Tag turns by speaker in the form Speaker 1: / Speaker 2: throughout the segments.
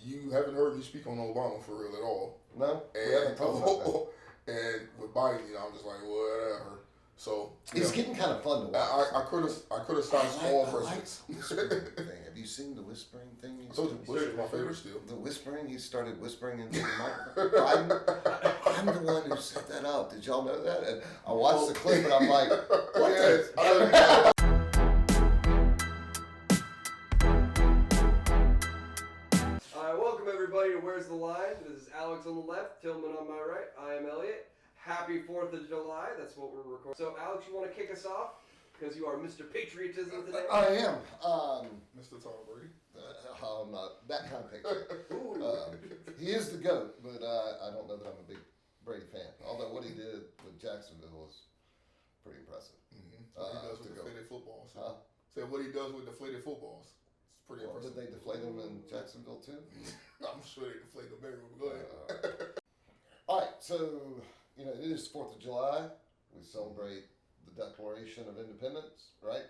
Speaker 1: you haven't heard me speak on Obama for real at all.
Speaker 2: No, we
Speaker 1: And
Speaker 2: haven't talked about that.
Speaker 1: and with Biden, I'm just like whatever. So
Speaker 2: It's getting kind of fun to watch.
Speaker 1: I could have stopped all presidents.
Speaker 2: The whispering thing. Have you seen the whispering thing?
Speaker 1: I told you Bush is my favorite still.
Speaker 2: The whispering, he started whispering into the microphone. I'm the one who set that up. Did y'all know that? And I watched the clip and I'm like, what
Speaker 1: Yes,
Speaker 2: the?
Speaker 3: Welcome everybody to Where's the Line? This is Alex on the left, Tillman on my right. I am Elliot. Happy 4th of July. That's what we're recording. So Alex, you want to kick us off? Because you are Mr. Patriotism today.
Speaker 2: I am.
Speaker 1: Mr. Tom Brady.
Speaker 2: I'm not that kind of patriot. He is the GOAT, but I don't know that I'm a big Brady fan. Although what he did with Jacksonville was pretty impressive.
Speaker 1: Mm-hmm. What he does with deflated footballs.
Speaker 2: Huh?
Speaker 1: Said what he does with deflated footballs. It's pretty
Speaker 2: Well,
Speaker 1: impressive.
Speaker 2: did they deflate him in Jacksonville too?
Speaker 1: I'm sure they deflate them everywhere. Go ahead.
Speaker 2: All right, so it is 4th of July. We celebrate the Declaration of Independence, right?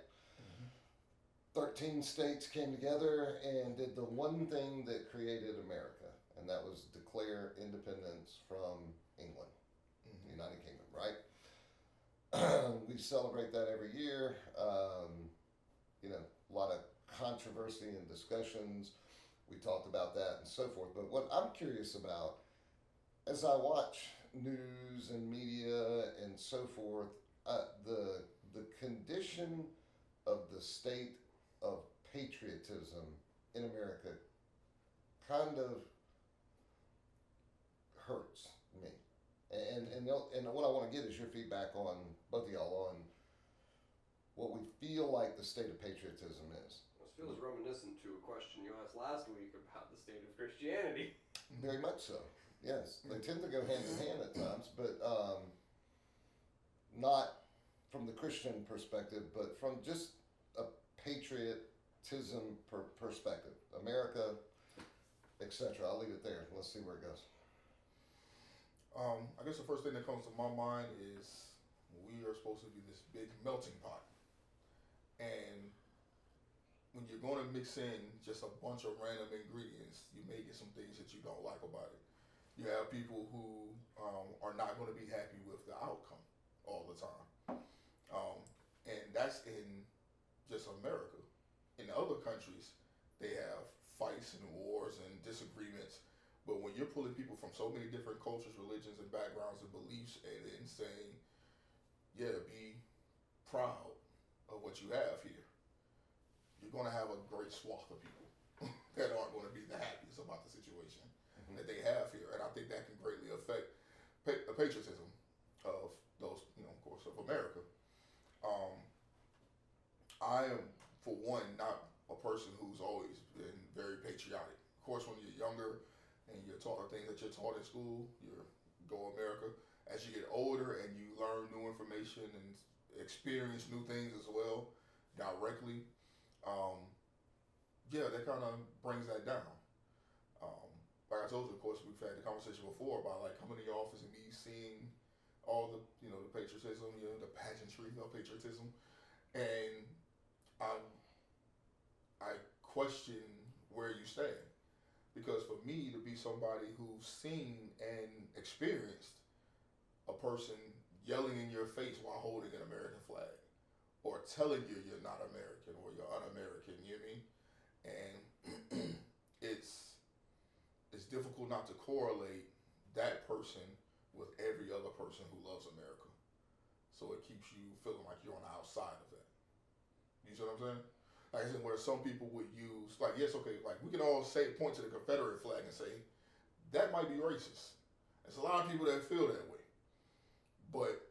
Speaker 2: 13 states came together and did the one thing that created America, and that was declare independence from England, the United Kingdom, right? We celebrate that every year. A lot of controversy and discussions. We talked about that and so forth. But what I'm curious about, as I watch news and media and so forth, the condition of the state of patriotism in America kind of hurts me. And what I want to get is your feedback on both of y'all on what we feel like the state of patriotism is.
Speaker 3: This feels reminiscent to a question you asked last week about the state of Christianity.
Speaker 2: Very much so. Yes, they tend to go hand in hand at times, but not from the Christian perspective, but from just a patriotism perspective. America, etc. I'll leave it there. Let's see where it goes.
Speaker 1: I guess the first thing that comes to my mind is we are supposed to be this big melting pot. And when you're going to mix in just a bunch of random ingredients, you may get some things that you don't like about it. You have people who are not going to be happy with the outcome all the time. And that's in just America. In other countries, they have fights and wars and disagreements. But when you're pulling people from so many different cultures, religions, and backgrounds and beliefs and saying, yeah, be proud of what you have here, you're going to have a great swath of people that aren't going to be the happiest about the situation that they have here. And I think that can greatly affect the patriotism of those, of course, of America. I am, for one, not a person who's always been very patriotic. Of course, when you're younger and you're taught the things that you're taught in school, you're go America. As you get older and you learn new information and experience new things as well directly, that kind of brings that down. Like I told you, of course, we've had the conversation before about like coming to your office and me seeing all the the patriotism, the pageantry of patriotism, and I question where you stand, because for me to be somebody who's seen and experienced a person yelling in your face while holding an American flag, or telling you you're not American or you're un-American, you know what I mean? And it's difficult not to correlate that person with every other person who loves America. So it keeps you feeling like you're on the outside of that. You see what I'm saying? Like I said, where some people would use, like, yes, okay, like we can all point to the Confederate flag and say, that might be racist. There's a lot of people that feel that way. But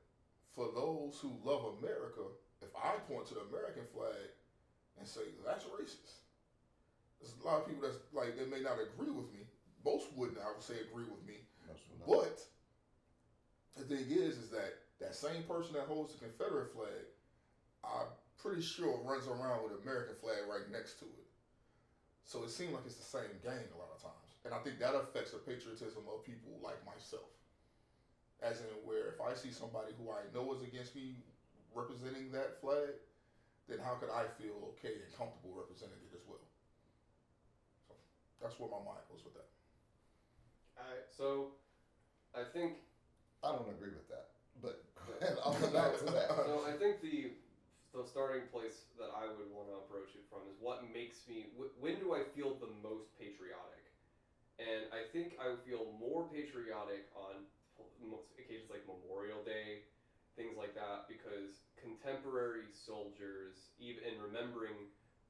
Speaker 1: for those who love America, if I point to the American flag and say, that's racist, there's a lot of people that's like, they may not agree with me. Most wouldn't, I would say, agree with me. But the thing is that that same person that holds the Confederate flag, I'm pretty sure runs around with the American flag right next to it. So it seems like it's the same gang a lot of times. And I think that affects the patriotism of people like myself. As in where if I see somebody who I know is against me representing that flag, then how could I feel okay and comfortable representing it as well? So. That's where my mind goes with that.
Speaker 3: Alright, so I think
Speaker 2: I don't agree with that, but I'll come back to that.
Speaker 3: so I think the starting place that I would want to approach it from is what makes me. When do I feel the most patriotic? And I think I feel more patriotic on occasions like Memorial Day, things like that, because contemporary soldiers, even and remembering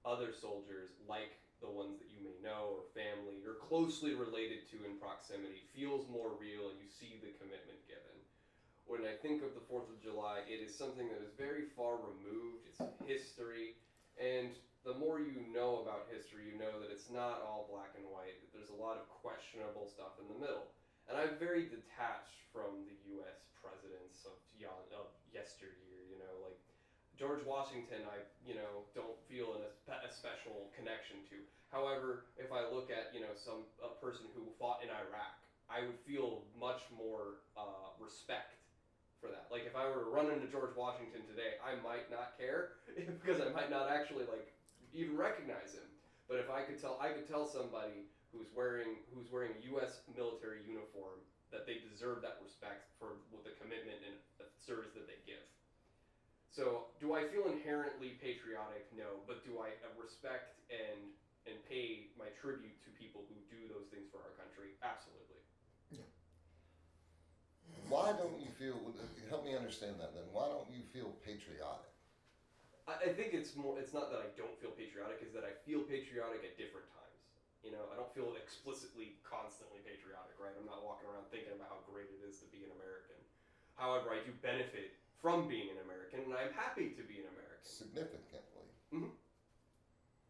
Speaker 3: other soldiers like the ones that you may know or family you're closely related to in proximity feels more real, and you see the commitment given. When I think of the 4th of July, it is something that is very far removed. It's history, and the more you know about history, you know that it's not all black and white, that there's a lot of questionable stuff in the middle. And I'm very detached from the U.S. presidents of yesteryear, like George Washington, I, don't feel a special connection to. However, if I look at, a person who fought in Iraq, I would feel much more respect for that. Like if I were to run into George Washington today, I might not care because I might not actually even recognize him. But if I could tell somebody who's wearing a U.S. military uniform that they deserve that respect for the commitment and the service that they give. So do I feel inherently patriotic? No, but do I respect and pay my tribute to people who do those things for our country? Absolutely.
Speaker 2: Why don't you feel, help me understand that then, why don't you feel patriotic?
Speaker 3: I think it's not that I don't feel patriotic, it's that I feel patriotic at different times. I don't feel explicitly, constantly patriotic, right? I'm not walking around thinking about how great it is to be an American. However, I do benefit from being an American, and I'm happy to be an American.
Speaker 2: Significantly.
Speaker 3: Mm-hmm.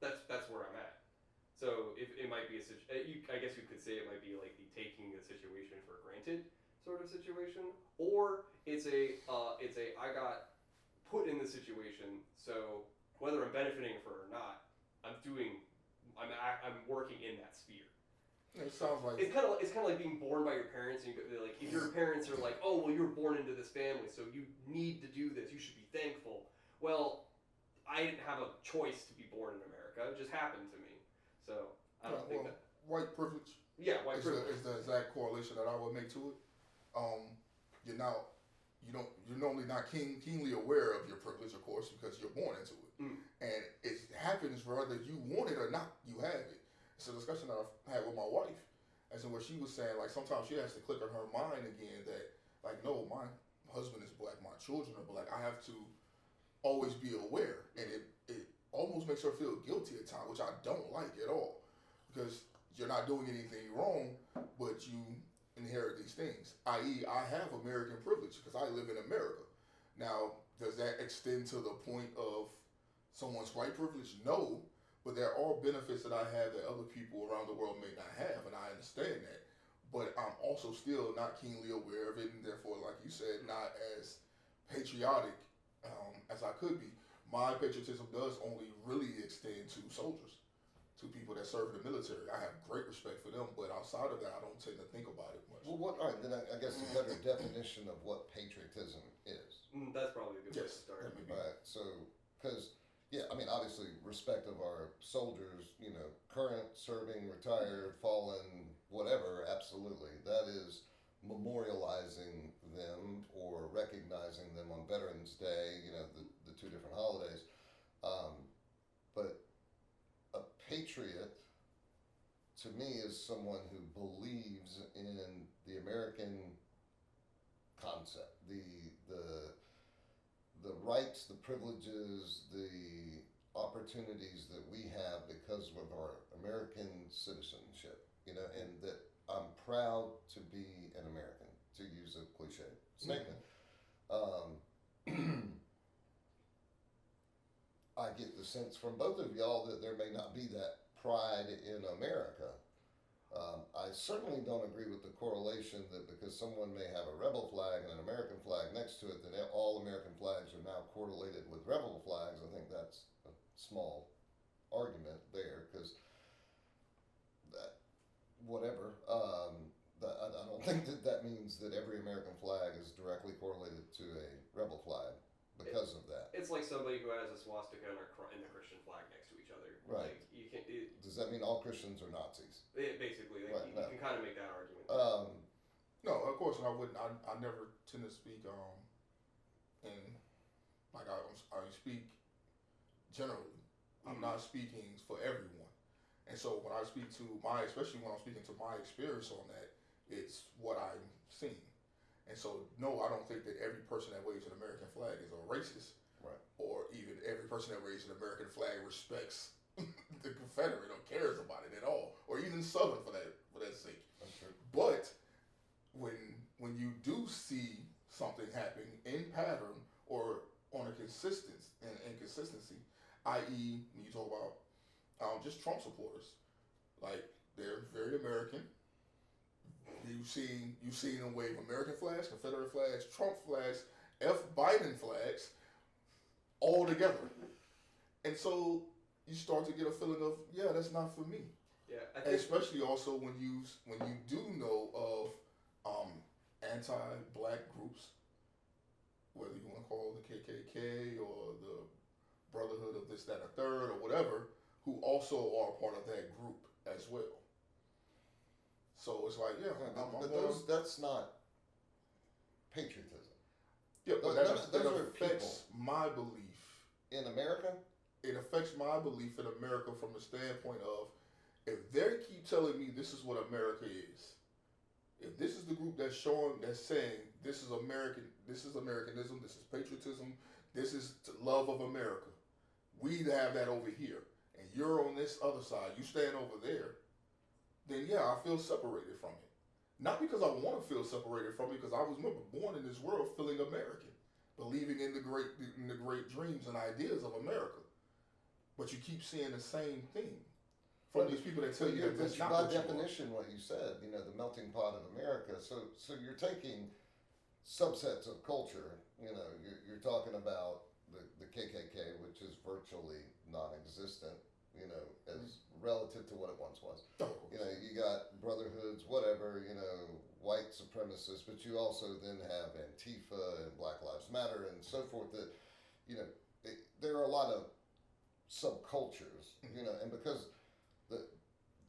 Speaker 3: That's where I'm at. So if it might be I guess you could say it might be like the taking the situation for granted sort of situation, or it's a I got put in the situation, so whether I'm benefiting from it or not, I'm working in that sphere.
Speaker 1: It sounds like
Speaker 3: it's kind of like being born by your parents, and like if your parents are like, oh well, you're born into this family, so you need to do this, you should be thankful. Well, I didn't have a choice to be born in America; it just happened to me. So I don't think that
Speaker 1: white privilege.
Speaker 3: Yeah, white privilege
Speaker 1: is the exact correlation that I would make to it. You're normally not keenly aware of your privilege, of course, because you're born into it. And it happens whether you want it or not, you have it. It's a discussion that I've had with my wife, as in where she was saying, like, sometimes she has to click in her mind again that, like, no, my husband is black, my children are black, I have to always be aware. And it almost makes her feel guilty at times, which I don't like at all, because you're not doing anything wrong, but you inherit these things, i.e. I have American privilege because I live in America. Now, does that extend to the point of someone's white privilege? No, but there are benefits that I have that other people around the world may not have, and I understand that. But I'm also still not keenly aware of it, and therefore, like you said, not as patriotic as I could be. My patriotism does only really extend to soldiers, to people that serve in the military. I have great respect for them, but outside of that, I don't tend to think about it much.
Speaker 2: Well, all right, then I guess a better definition of what patriotism is.
Speaker 3: That's probably a good place to start.
Speaker 2: Right, so, because, obviously, respect of our soldiers, current, serving, retired, fallen, whatever, absolutely. That is memorializing them or recognizing them on Veterans Day, the two different holidays. But a patriot, to me, is someone who believes in the American concept, the rights, the privileges, the opportunities that we have because of our American citizenship, and that I'm proud to be an American, to use a cliche statement. I get the sense from both of y'all that there may not be that pride in America. I certainly don't agree with the correlation that because someone may have a rebel flag and an American flag next to it, that all American flags are now correlated with rebel flags. I think that's a small argument there, because that, whatever, I don't think that means that every American flag is directly correlated to a rebel flag because of that.
Speaker 3: It's like somebody who has a swastika and the Christian flag next to each other.
Speaker 2: Right.
Speaker 3: Like, you can't.
Speaker 2: Does does that mean all Christians are Nazis?
Speaker 3: Basically, like,
Speaker 2: Right,
Speaker 3: you
Speaker 2: no.
Speaker 3: can kind of make that argument.
Speaker 1: No, of course, and I wouldn't. I never tend to speak in like I speak generally. I'm not speaking for everyone, and so when I speak to especially when I'm speaking to my experience on that, it's what I'm seeing. And so, no, I don't think that every person that waves an American flag is a racist,
Speaker 2: Right.
Speaker 1: or even every person that waves an American flag respects the Confederate or cares about it at all, or even Southern for that sake.
Speaker 2: That's true.
Speaker 1: But when you do see something happening in pattern or on a inconsistency, i.e., when you talk about just Trump supporters, like they're very American. You've seen them wave American flags, Confederate flags, Trump flags, Biden flags, all together, and so you start to get a feeling of that's not for me.
Speaker 3: Yeah, I
Speaker 1: And
Speaker 3: think
Speaker 1: especially also when you do know of anti-black groups, whether you want to call it the KKK or the Brotherhood of this, that, and the third, or whatever, who also are part of that group as well. So it's like,
Speaker 2: But that's not patriotism.
Speaker 1: yeah, but
Speaker 2: those
Speaker 1: that
Speaker 2: are
Speaker 1: affects my belief.
Speaker 2: In America,
Speaker 1: It affects my belief in America from the standpoint of, if they keep telling me this is what America is, if this is the group that's saying this is Americanism, this is patriotism, this is love of America, we have that over here, and you're on this other side, you stand over there, then I feel separated from it. Not because I want to feel separated from it, because I was born in this world feeling American, believing in the great dreams and ideas of America. But you keep seeing the same thing from these people that tell you that that's not
Speaker 2: by
Speaker 1: what you are.
Speaker 2: definition, what you said, the melting pot of America. So you're taking subsets of culture. You're talking about the KKK, which is virtually non-existent. As relative to what it once was.
Speaker 1: Of course.
Speaker 2: You got brotherhoods, whatever. White supremacists, but you also then have Antifa and Black Lives Matter and so forth. That there are a lot of subcultures. And because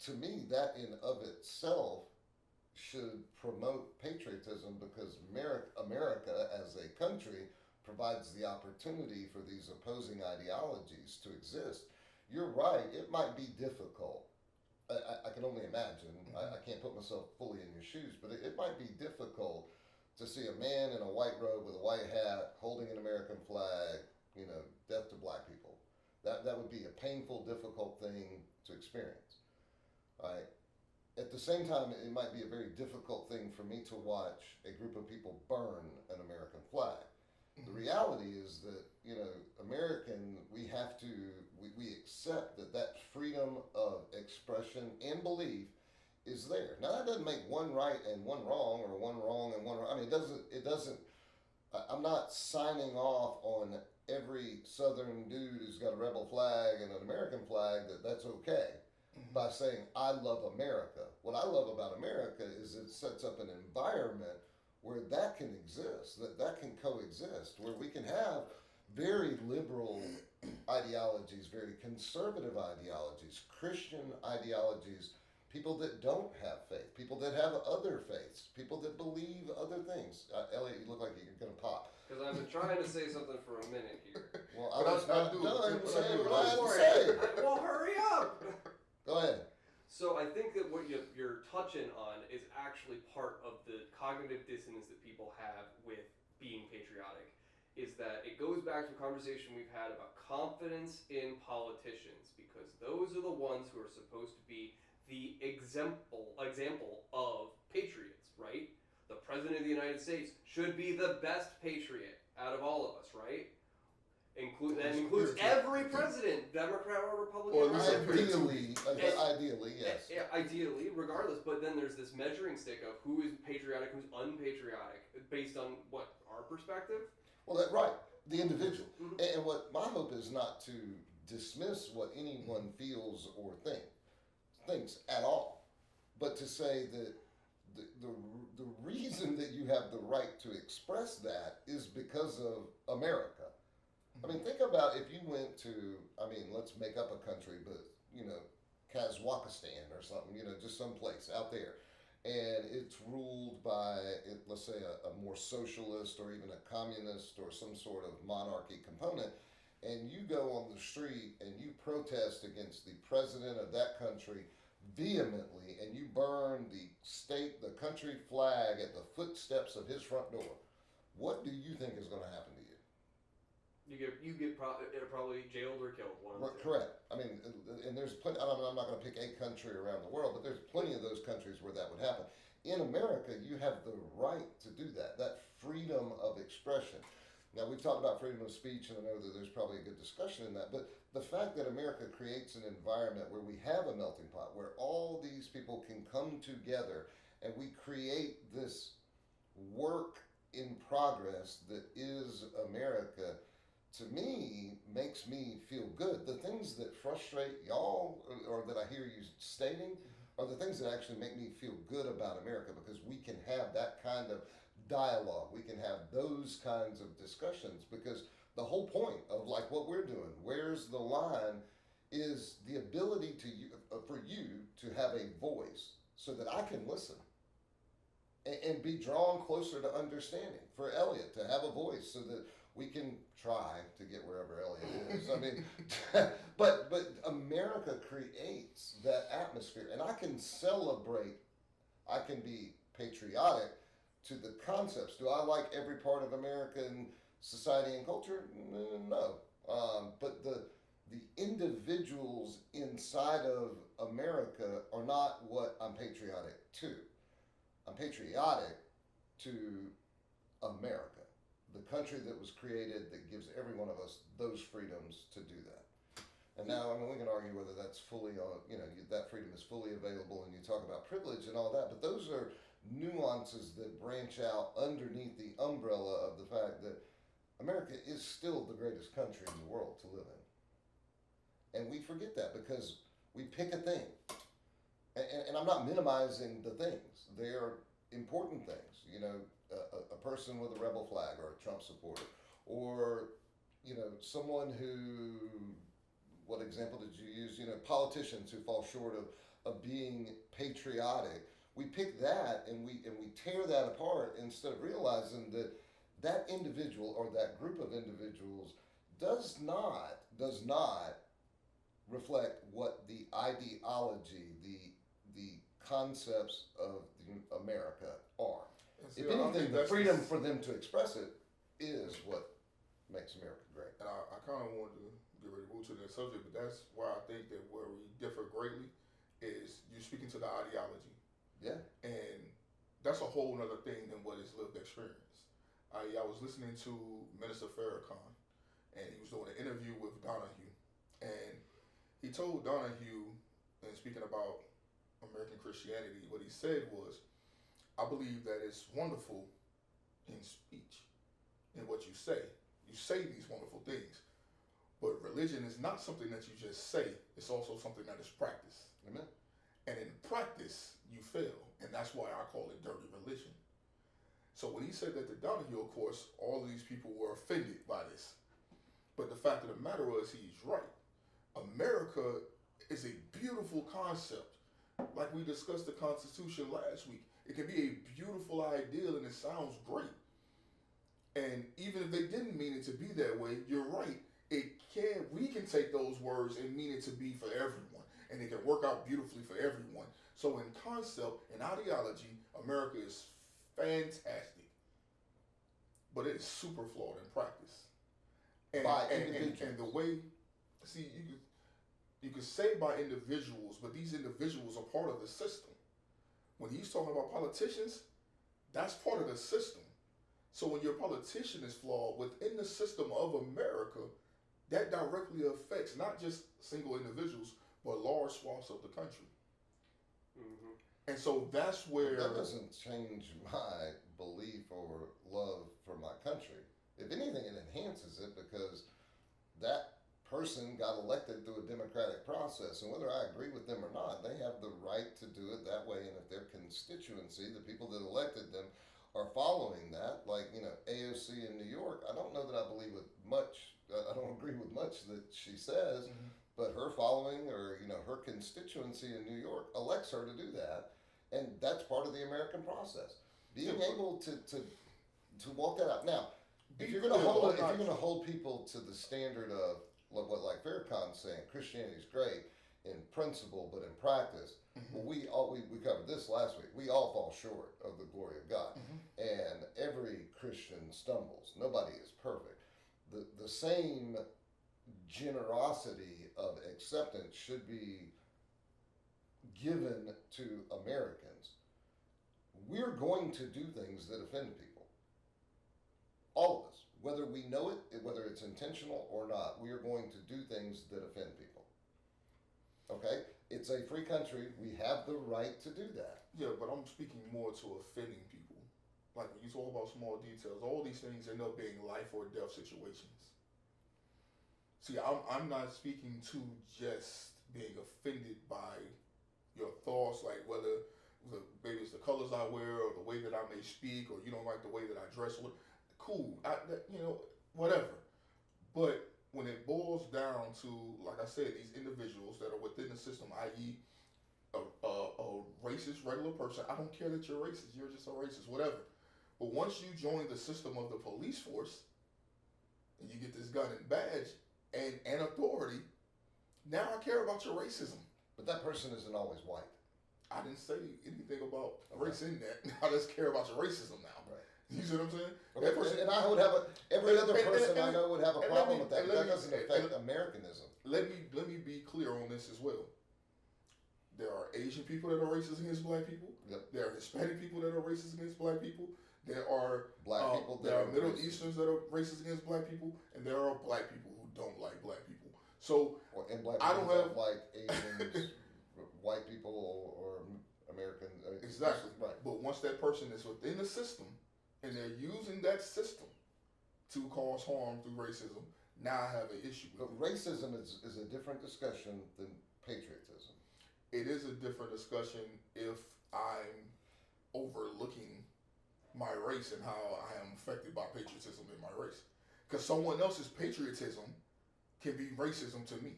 Speaker 2: to me, that in of itself should promote patriotism, because America as a country provides the opportunity for these opposing ideologies to exist. You're right, it might be difficult. I can only imagine. I can't put myself fully in your shoes, but it might be difficult to see a man in a white robe with a white hat holding an American flag, death to black people. That would be a painful, difficult thing to experience. Right? At the same time, it might be a very difficult thing for me to watch a group of people burn an American flag. The reality is that, we accept that freedom of expression and belief is there. Now, that doesn't make one right and one wrong, or one wrong and one right. I mean, it doesn't, I'm not signing off on every Southern dude who's got a rebel flag and an American flag that's okay by saying, I love America. What I love about America is it sets up an environment where that can exist, that can coexist, where we can have very liberal ideologies, very conservative ideologies, Christian ideologies, people that don't have faith, people that have other faiths, people that believe other things. Elliot, you look like you're going to pop.
Speaker 3: Because I've been trying to say something for a minute here.
Speaker 2: Well, I was not done saying what I had to
Speaker 3: Sorry.
Speaker 2: say.
Speaker 3: Well, hurry up!
Speaker 2: Go ahead.
Speaker 3: So I think that what you're touching on is actually part of the cognitive dissonance that people have with being patriotic, is that it goes back to a conversation we've had about confidence in politicians, because those are the ones who are supposed to be the example of patriots, right? The President of the United States should be the best patriot out of all of us, right? That includes every president, Democrat or Republican.
Speaker 2: Ideally, yes.
Speaker 3: Yeah, ideally, regardless. But then there's this measuring stick of who is patriotic, who's unpatriotic, based on what, our perspective?
Speaker 2: Well, right, the individual. And what my hope is not to dismiss what anyone feels or thinks at all, but to say that the reason that you have the right to express that is because of America. I mean, think about if you went to, let's make up a country, but, Kazakhstan or something, just some place out there. And it's ruled by, let's say, a more socialist or even a communist or some sort of monarchy component. And you go on the street and you protest against the president of that country vehemently, and you burn the country flag at the footsteps of his front door. What do you think is going to happen to you?
Speaker 3: You get probably jailed or killed.
Speaker 2: Correct. I mean, and there's plenty. I'm not going to pick a country around the world, but there's plenty of those countries where that would happen. In America, you have the right to do that. That freedom of expression. Now, we've talked about freedom of speech, and I know that there's probably a good discussion in that, but the fact that America creates an environment where we have a melting pot, where all these people can come together, and we create this work in progress that is America, to me, makes me feel good. The things that frustrate y'all, or that I hear you stating, are the things that actually make me feel good about America, because we can have that kind of dialogue. We can have those kinds of discussions, because the whole point of like what we're doing, where's the line, is the ability for you to have a voice so that I can listen and be drawn closer to understanding. For Elliot to have a voice so that we can try to get wherever Elliot is. I mean, but America creates that atmosphere, and I can celebrate. I can be patriotic to the concepts. Do I like every part of American society and culture? No. But the individuals inside of America are not what I'm patriotic to. I'm patriotic to America, the country that was created that gives every one of us those freedoms to do that. And now, I mean, we can argue whether that's fully on, that freedom is fully available, and you talk about privilege and all that, but those are nuances that branch out underneath the umbrella of the fact that America is still the greatest country in the world to live in. And we forget that because we pick a thing. And I'm not minimizing the things. They are important things. A person with a rebel flag or a Trump supporter, or, someone who, what example did you use? Politicians who fall short of being patriotic. We pick that and we tear that apart instead of realizing that individual or that group of individuals does not reflect what the ideology, the concepts of America are.
Speaker 1: See,
Speaker 2: if anything, the freedom for them to express it is what makes America great.
Speaker 1: And I kind of wanted to get ready to move to the next subject, but that's why I think that where we differ greatly is you speaking to the ideology.
Speaker 2: Yeah.
Speaker 1: And that's a whole other thing than what is lived experience. I was listening to Minister Farrakhan, and he was doing an interview with Donahue, and he told Donahue, and speaking about American Christianity, what he said was, I believe that it's wonderful in speech, in what you say. You say these wonderful things, but religion is not something that you just say. It's also something that is practiced.
Speaker 2: Amen.
Speaker 1: And in practice, you fail, and that's why I call it dirty religion. So when he said that to Donahue, of course, all of these people were offended by this. But the fact of the matter was, he's right. America is a beautiful concept. Like we discussed the Constitution last week. It can be a beautiful ideal and it sounds great. And even if they didn't mean it to be that way, you're right. We can take those words and mean it to be for everyone. And it can work out beautifully for everyone. So in concept and ideology, America is fantastic. But it is super flawed in practice. And the way, see, you could say by individuals, but these individuals are part of the system. When he's talking about politicians, that's part of the system. So when your politician is flawed within the system of America, that directly affects not just single individuals, but large swaths of the country.
Speaker 3: Mm-hmm.
Speaker 1: And so that's where...
Speaker 2: That doesn't change my belief or love for my country. If anything, it enhances it because that person got elected through a democratic process, and whether I agree with them or not, they have the right to do it that way. And if their constituency, the people that elected them, are following that, like AOC in New York, I don't know that I believe with much. I don't agree with much that she says, but her following or her constituency in New York elects her to do that, and that's part of the American process. Being able to walk that out. Now, if you're going to hold people to the standard of what like Farrakhan's saying, Christianity's great in principle, but in practice, well, we covered this last week. We all fall short of the glory of God, and every Christian stumbles. Nobody is perfect. The same generosity of acceptance should be given to Americans. We're going to do things that offend people. All of us, whether we know it, whether it's intentional or not, we are going to do things that offend people. Okay? It's a free country. We have the right to do that.
Speaker 1: Yeah, but I'm speaking more to offending people. Like when you talk about small details, all these things end up being life or death situations. See, I'm not speaking to just being offended by your thoughts, like whether maybe it's the colors I wear or the way that I may speak, or you don't like the way that I dress. Cool, whatever. But when it boils down to, like I said, these individuals that are within the system, i.e., a racist regular person, I don't care that you're racist. You're just a racist, whatever. But once you join the system of the police force, and you get this gun and badge and authority, now I care about your racism.
Speaker 2: But that person isn't always white.
Speaker 1: I didn't say anything about race in that. I just care about your racism now.
Speaker 2: Right.
Speaker 1: You see what I'm saying?
Speaker 2: Okay.
Speaker 1: That person,
Speaker 2: and I would have every other person I know would have a problem with that.
Speaker 1: and
Speaker 2: But that doesn't affect Americanism.
Speaker 1: Let me be clear on this as well. There are Asian people that are racist against black people.
Speaker 2: Yep.
Speaker 1: There are Hispanic people that are racist against black people. There are
Speaker 2: black people.
Speaker 1: There are Middle Easterns that are racist against black people, and there are black people who don't like black people. So
Speaker 2: and black
Speaker 1: I
Speaker 2: people
Speaker 1: don't have
Speaker 2: like Asians, white people, or American.
Speaker 1: Exactly.
Speaker 2: Right.
Speaker 1: But once that person is within the system, and they're using that system to cause harm through racism, now I have an issue with it.
Speaker 2: Racism is a different discussion than patriotism.
Speaker 1: It is a different discussion if I'm overlooking my race and how I am affected by patriotism in my race. Because someone else's patriotism can be racism to me.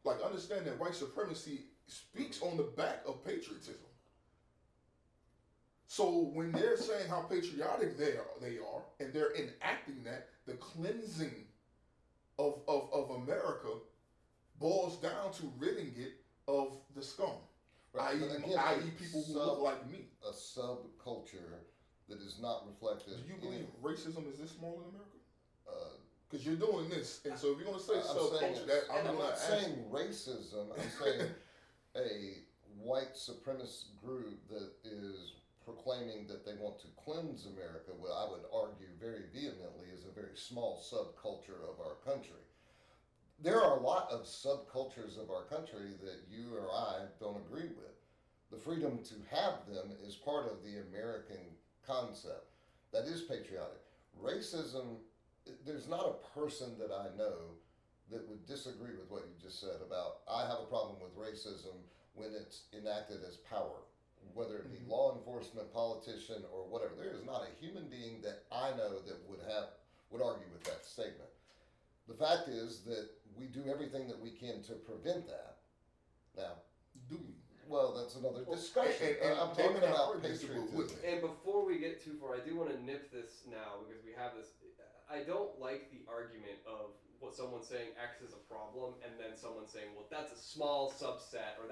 Speaker 1: Like, understand that white supremacy speaks on the back of patriotism. So when they're saying how patriotic they are, and they're enacting that, the cleansing of America boils down to ridding it of the scum,
Speaker 2: right.
Speaker 1: i.e. people who look like me.
Speaker 2: A subculture that is not reflected.
Speaker 1: Do you believe racism is this small in America? Because you're doing this, and so if you're going to say subculture,
Speaker 2: I'm not saying racism. I'm saying a white supremacist group that is proclaiming that they want to cleanse America, what I would argue very vehemently is a very small subculture of our country. There are a lot of subcultures of our country that you or I don't agree with. The freedom to have them is part of the American concept. That is patriotic. Racism, there's not a person that I know that would disagree with what you just said about, I have a problem with racism when it's enacted as power, whether it be law enforcement, politician, or whatever. There is not a human being that I know that would argue with that statement. The fact is that we do everything that we can to prevent that. Now,
Speaker 1: do we?
Speaker 2: Well, that's another discussion.
Speaker 1: And
Speaker 2: I'm talking about patriotism.
Speaker 3: And before we get too far, I do want to nip this now because we have this. I don't like the argument of what someone's saying X is a problem, and then someone saying, well, that's a small subset, or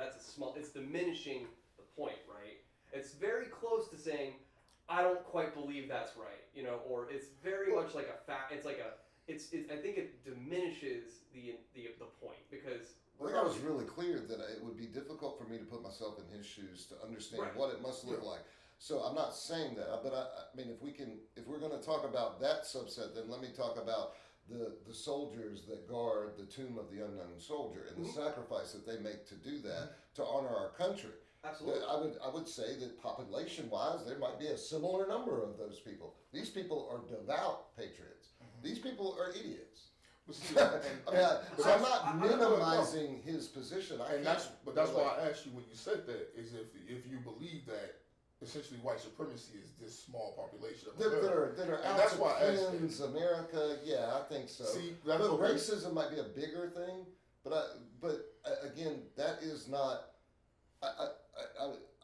Speaker 3: it's diminishing the point, right? It's very close to saying, I don't quite believe that's right, or it's very much like a fact. It's like I think it diminishes the point because.
Speaker 2: I think I was really clear that it would be difficult for me to put myself in his shoes to understand what it must look like. So I'm not saying that, but I mean, if we're going to talk about that subset, then let me talk about the soldiers that guard the tomb of the unknown soldier and the sacrifice that they make to do that to honor our country.
Speaker 3: Absolutely.
Speaker 2: I would say that population-wise, there might be a similar number of those people. These people are devout patriots. These people are idiots. I'm not minimizing his position.
Speaker 1: That's why I asked you when you said that is if you believe that essentially white supremacy is this small population of
Speaker 2: that
Speaker 1: America.
Speaker 2: are
Speaker 1: And
Speaker 2: out
Speaker 1: that's
Speaker 2: to
Speaker 1: why I asked
Speaker 2: cleanse America. Yeah, I think so.
Speaker 1: See,
Speaker 2: but
Speaker 1: okay.
Speaker 2: racism might be a bigger thing. Again, that is not.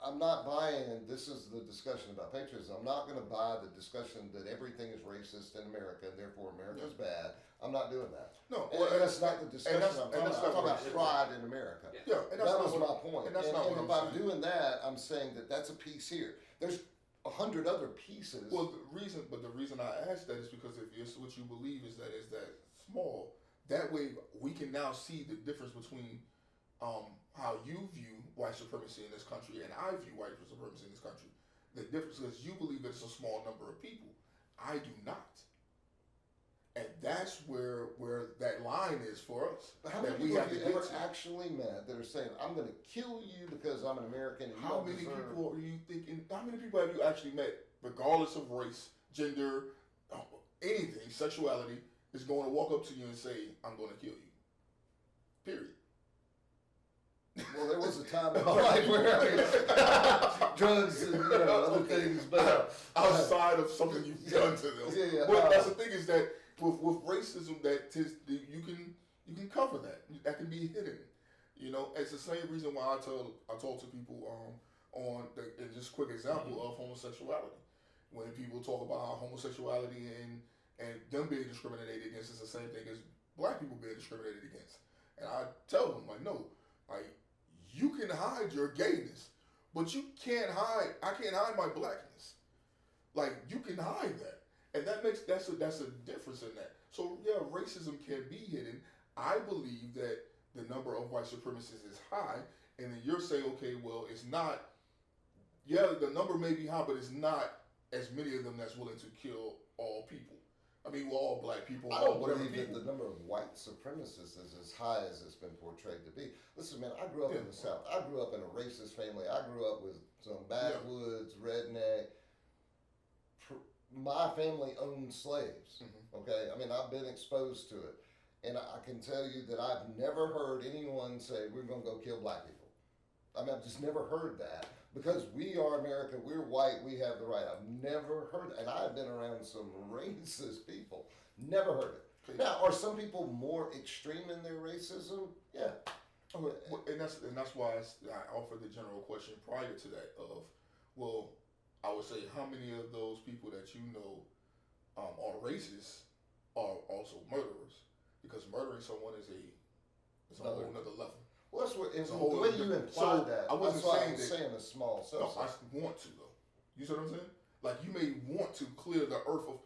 Speaker 2: I'm not buying, and this is the discussion about patriotism. I'm not going to buy the discussion that everything is racist in America and therefore America is bad. I'm not doing that.
Speaker 1: No,
Speaker 2: and that's not the discussion I'm talking about. I'm talking about pride in America.
Speaker 1: Yeah, and that's
Speaker 2: that
Speaker 1: not
Speaker 2: was my point.
Speaker 1: And that's not what
Speaker 2: if I'm doing that, I'm saying that that's a piece here. There's 100 other pieces.
Speaker 1: Well, the reason I asked that is because if it's what you believe is that small, that way we can now see the difference between how you view white supremacy in this country and I view white supremacy in this country. The difference is you believe it's a small number of people. I do not. And that's where that line is for us.
Speaker 2: But how
Speaker 1: that
Speaker 2: many
Speaker 1: we
Speaker 2: people
Speaker 1: have
Speaker 2: have
Speaker 1: to
Speaker 2: you ever
Speaker 1: get to.
Speaker 2: actually met that are saying, I'm going to kill you because I'm an American and you
Speaker 1: How
Speaker 2: don't
Speaker 1: many
Speaker 2: deserve...
Speaker 1: people are you thinking? How many people have you actually met, regardless of race, gender, anything, sexuality, is going to walk up to you and say, "I'm going to kill you"? Period.
Speaker 2: Well, there was a time in my life where drugs and other things, but
Speaker 1: outside of something you've done to them.
Speaker 2: Yeah,
Speaker 1: but that's the thing is that with racism, you can cover that. That can be hidden. It's the same reason why I talk to people and just quick example of homosexuality. When people talk about how homosexuality and them being discriminated against is the same thing as black people being discriminated against. And I tell them, no, you can hide your gayness, but I can't hide my blackness. You can hide that. And that's a difference in that. So yeah, racism can be hidden. I believe that the number of white supremacists is high, and then you're saying, okay, well, it's not. Yeah, the number may be high, but it's not as many of them that's willing to kill all people. All black people.
Speaker 2: I don't
Speaker 1: whatever
Speaker 2: believe
Speaker 1: people.
Speaker 2: that the number of white supremacists is as high as it's been portrayed to be. Listen, man, I grew up in the South. I grew up in a racist family. I grew up with some backwoods, redneck. My family owned slaves.
Speaker 1: Mm-hmm.
Speaker 2: Okay, I've been exposed to it, and I can tell you that I've never heard anyone say we're going to go kill black people. I've just never heard that. Because we are American, we're white, we have the right. I've never heard it. And I've been around some racist people. Never heard it. Now, are some people more extreme in their racism? Yeah.
Speaker 1: And that's why I offered the general question prior to that of, well, I would say how many of those people that you know are racist are also murderers? Because murdering someone is a whole nother level.
Speaker 2: Well, that's what, the way you implied that,
Speaker 1: I wasn't
Speaker 2: saying a small subset.
Speaker 1: No, I want to, though. You see what I'm saying? You may want to clear the earth of,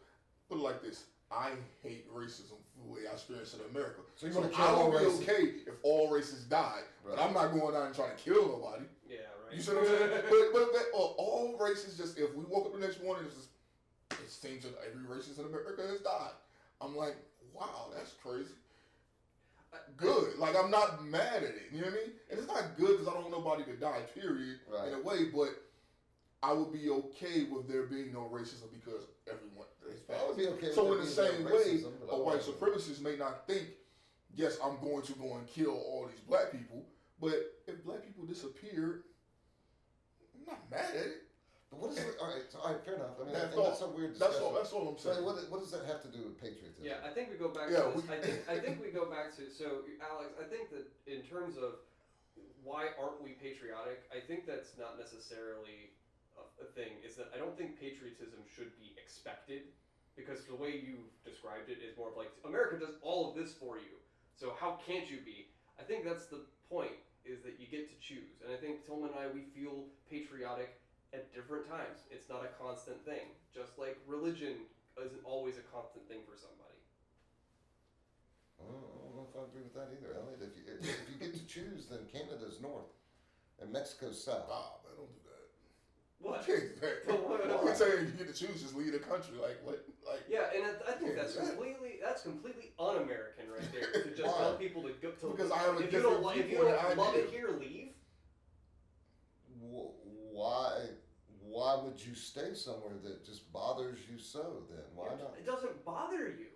Speaker 1: put it like this, I hate racism the way I experience it in America.
Speaker 2: So you want to kill all races?
Speaker 1: I would be okay if all races died, but I'm not going out and trying to kill nobody.
Speaker 3: Yeah, right.
Speaker 1: You see what I'm saying? but all races, just if we woke up the next morning, it seems that every racist in America has died. I'm like, wow, that's crazy. Good. I'm not mad at it. You know what I mean? And it's not good because I don't want nobody to die, period, in a way, but I would be okay with there being no racism because everyone is bad.
Speaker 2: I would be okay
Speaker 1: so
Speaker 2: with
Speaker 1: in the same way,
Speaker 2: a
Speaker 1: white supremacist may not think, yes, I'm going to go and kill all these black people, but if black people disappear, I'm not mad at it.
Speaker 2: But what is it? All right, fair enough. That's a weird
Speaker 1: That's
Speaker 2: discussion.
Speaker 1: all I'm saying.
Speaker 2: So what does that have to do with patriotism?
Speaker 3: Yeah, I think we go back to this. I think we go back to, so Alex, I think that in terms of why aren't we patriotic, I think that's not necessarily a thing. Is that I don't think patriotism should be expected, because the way you described it is more of America does all of this for you, so how can't you be? I think that's the point, is that you get to choose. And I think Tillman and I, we feel patriotic at different times. It's not a constant thing. Just like religion isn't always a constant thing for somebody.
Speaker 2: I don't know if I agree with that either, Elliot. If you get to choose, then Canada's north and Mexico's south.
Speaker 1: Ah, man, don't do that.
Speaker 3: What?
Speaker 1: You can't say you get to choose, just leave the country. What?
Speaker 3: Yeah, and I think that's completely un-American right there. To just tell people to go.
Speaker 1: Because I have a
Speaker 3: if you
Speaker 1: different
Speaker 3: don't
Speaker 1: viewpoint.
Speaker 3: love it here, leave.
Speaker 2: Why would you stay somewhere that just bothers you so then? Why not?
Speaker 3: It doesn't bother you.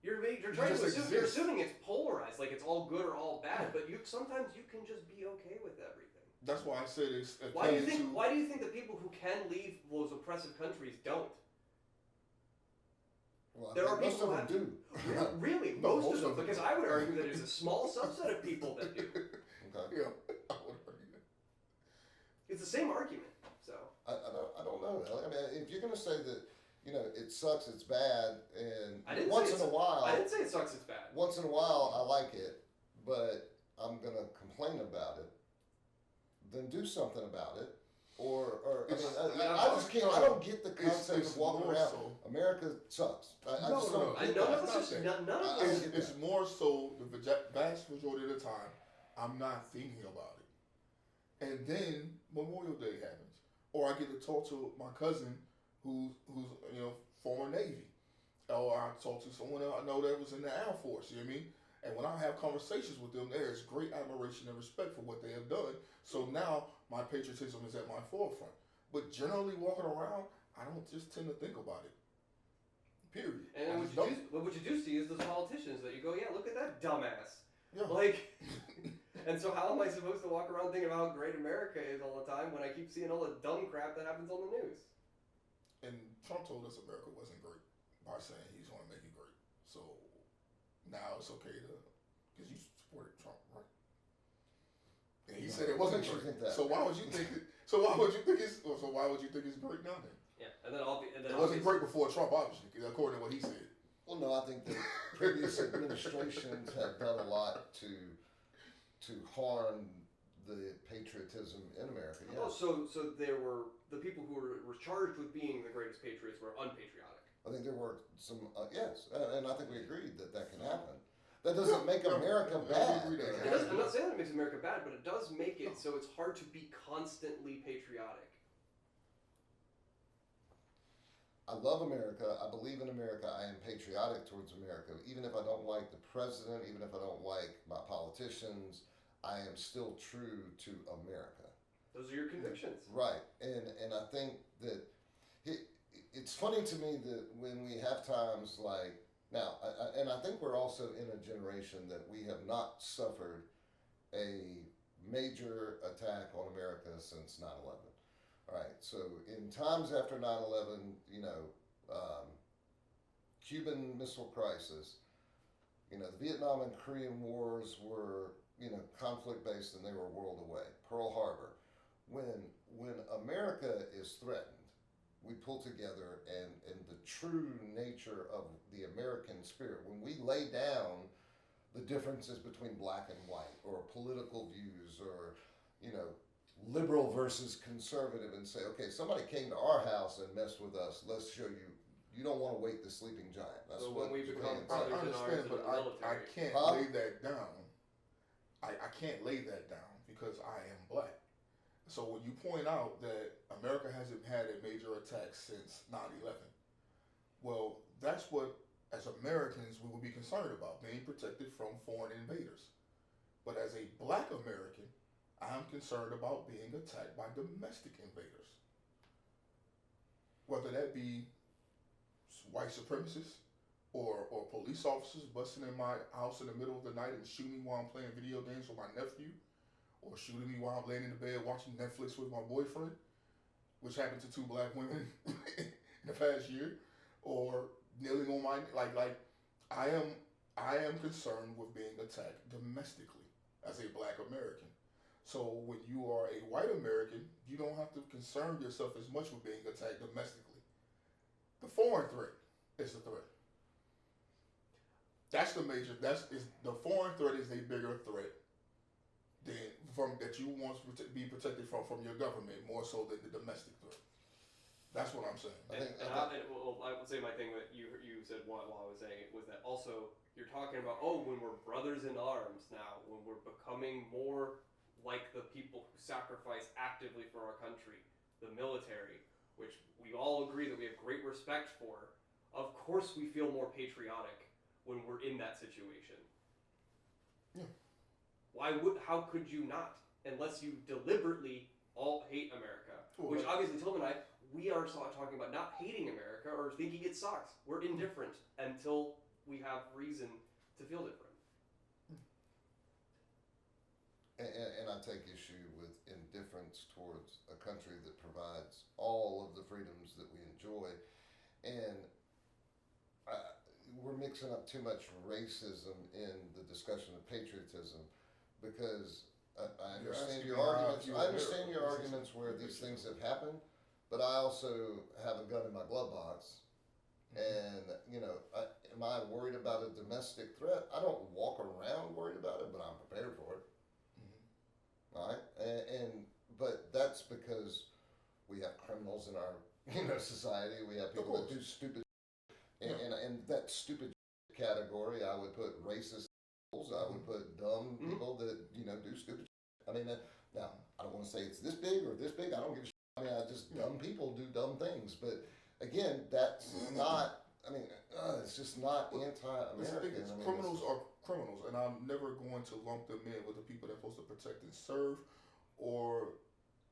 Speaker 3: You're trying to assume, you're assuming it's polarized, like it's all good or all bad, but sometimes you can just be okay with everything.
Speaker 1: That's why I said it's akin
Speaker 3: Why do you think?
Speaker 1: to.
Speaker 3: Why do you think the people who can leave those oppressive countries don't?
Speaker 2: Well, I
Speaker 3: There
Speaker 2: think
Speaker 3: are
Speaker 2: most
Speaker 3: people
Speaker 2: of them
Speaker 3: who
Speaker 2: do.
Speaker 3: Really,
Speaker 1: No,
Speaker 3: most
Speaker 1: most
Speaker 3: of them,
Speaker 1: of them.
Speaker 3: because I would argue that it's a small subset of people that do.
Speaker 2: Okay.
Speaker 1: Yeah, I would argue that.
Speaker 3: It's the same argument. So
Speaker 2: I don't know. I mean, if you're going to say that, it sucks, it's bad, and
Speaker 3: I didn't
Speaker 2: once
Speaker 3: say
Speaker 2: in a while,
Speaker 3: I didn't say it sucks. It's bad.
Speaker 2: once in a while, I like it, but I'm going to complain about it, then do something about it. I just can't. I don't get the concept of walking
Speaker 1: more
Speaker 2: around.
Speaker 1: so.
Speaker 2: America sucks. I
Speaker 1: No,
Speaker 2: just
Speaker 1: no,
Speaker 2: don't.
Speaker 1: no.
Speaker 2: get
Speaker 3: None
Speaker 2: that.
Speaker 3: of us just none of us.
Speaker 2: I
Speaker 1: It's,
Speaker 2: get
Speaker 1: it's
Speaker 2: that.
Speaker 1: more so the vast majority of the time, I'm not thinking about it. And then Memorial Day happens, or I get to talk to my cousin who's former Navy, or I talk to someone I know that was in the Air Force. You know what I mean? And when I have conversations with them, there is great admiration and respect for what they have done. So now my patriotism is at my forefront. But generally walking around, I don't just tend to think about it. Period.
Speaker 3: And what you do see is those politicians that you go, yeah, look at that dumbass.
Speaker 1: Yeah.
Speaker 3: Like, and so how am I supposed to walk around thinking about how great America is all the time when I keep seeing all the dumb crap that happens on the news?
Speaker 1: And Trump told us America wasn't great by saying he's going to make it great. So now it's okay to, because you supported Trump, right? And he said it wasn't
Speaker 2: What makes you
Speaker 1: great.
Speaker 2: think that?
Speaker 1: So why would you think? So why would you think it's? So why would you think it's great now then?
Speaker 3: Yeah, and then
Speaker 1: It wasn't great before Trump, obviously, according to what he said.
Speaker 2: Well, no, I think that previous administrations have done a lot to harm the patriotism in America.
Speaker 3: Oh,
Speaker 2: Yes.
Speaker 3: so there were the people who were charged with being the greatest patriots were unpatriotic.
Speaker 2: I think there were some, yes, and I think we agreed that can happen. That doesn't make America bad.
Speaker 3: I'm not saying that it makes America bad, but it does make it so it's hard to be constantly patriotic.
Speaker 2: I love America. I believe in America. I am patriotic towards America. Even if I don't like the president, even if I don't like my politicians, I am still true to America.
Speaker 3: Those are your convictions.
Speaker 2: Right. And I think that it's funny to me that when we have times like now, I think we're also in a generation that we have not suffered a major attack on America since 9/11. All right, so in times after 9/11, Cuban Missile Crisis, the Vietnam and Korean Wars were, conflict based and they were a world away. Pearl Harbor. When America is threatened, we pull together and the true nature of the American spirit, when we lay down the differences between black and white or political views or, liberal versus conservative and say, okay, somebody came to our house and messed with us. Let's show you. You don't want to wake the sleeping giant. That's
Speaker 3: So
Speaker 2: what
Speaker 3: when we become
Speaker 1: I
Speaker 3: brothers in
Speaker 1: understand,
Speaker 3: arms
Speaker 1: but
Speaker 3: in the military.
Speaker 1: I can't
Speaker 2: Huh?
Speaker 1: lay that down. I can't lay that down because I am black. So when you point out that America hasn't had a major attack since 9/11, well, that's what, as Americans, we would be concerned about, being protected from foreign invaders. But as a black American, I'm concerned about being attacked by domestic invaders. Whether that be white supremacists or police officers busting in my house in the middle of the night and shooting me while I'm playing video games with my nephew, or shooting me while I'm laying in the bed watching Netflix with my boyfriend, which happened to 2 black women in the past year, or kneeling on my I am concerned with being attacked domestically as a black American. So when you are a white American, you don't have to concern yourself as much with being attacked domestically. The foreign threat is the threat. That's the major. The foreign threat is a bigger threat than that you want to be protected from your government more so than the domestic threat. That's what I'm saying.
Speaker 3: I would say my thing that you said while I was saying it was that also you're talking about when we're brothers in arms now, when we're becoming more like the people who sacrifice actively for our country, the military, which we all agree that we have great respect for. Of course we feel more patriotic when we're in that situation.
Speaker 1: Yeah.
Speaker 3: How could you not? Unless you deliberately all hate America.
Speaker 1: Well,
Speaker 3: Which obviously Tillman and I, we are talking about not hating America or thinking it sucks. We're indifferent until we have reason to feel different.
Speaker 2: And I take issue with indifference towards a country that provides all of the freedoms that we enjoy. And we're mixing up too much racism in the discussion of patriotism, because I understand your arguments. I understand your arguments where these things have happened, but I also have a gun in my glove box. And, am I worried about a domestic threat? I don't walk around worried about it, but I'm prepared for it. All right? But that's because we have criminals in our, society. We have people that do stupid, and that stupid category, I would put racist. I would put dumb people that, do stupid. I mean, now, I don't want to say it's this big or this big. I don't give a shit. I mean, dumb people do dumb things. But again, that's not, it's just not anti-American.
Speaker 1: Criminals are criminals, and I'm never going to lump them in with the people that are supposed to protect and serve, or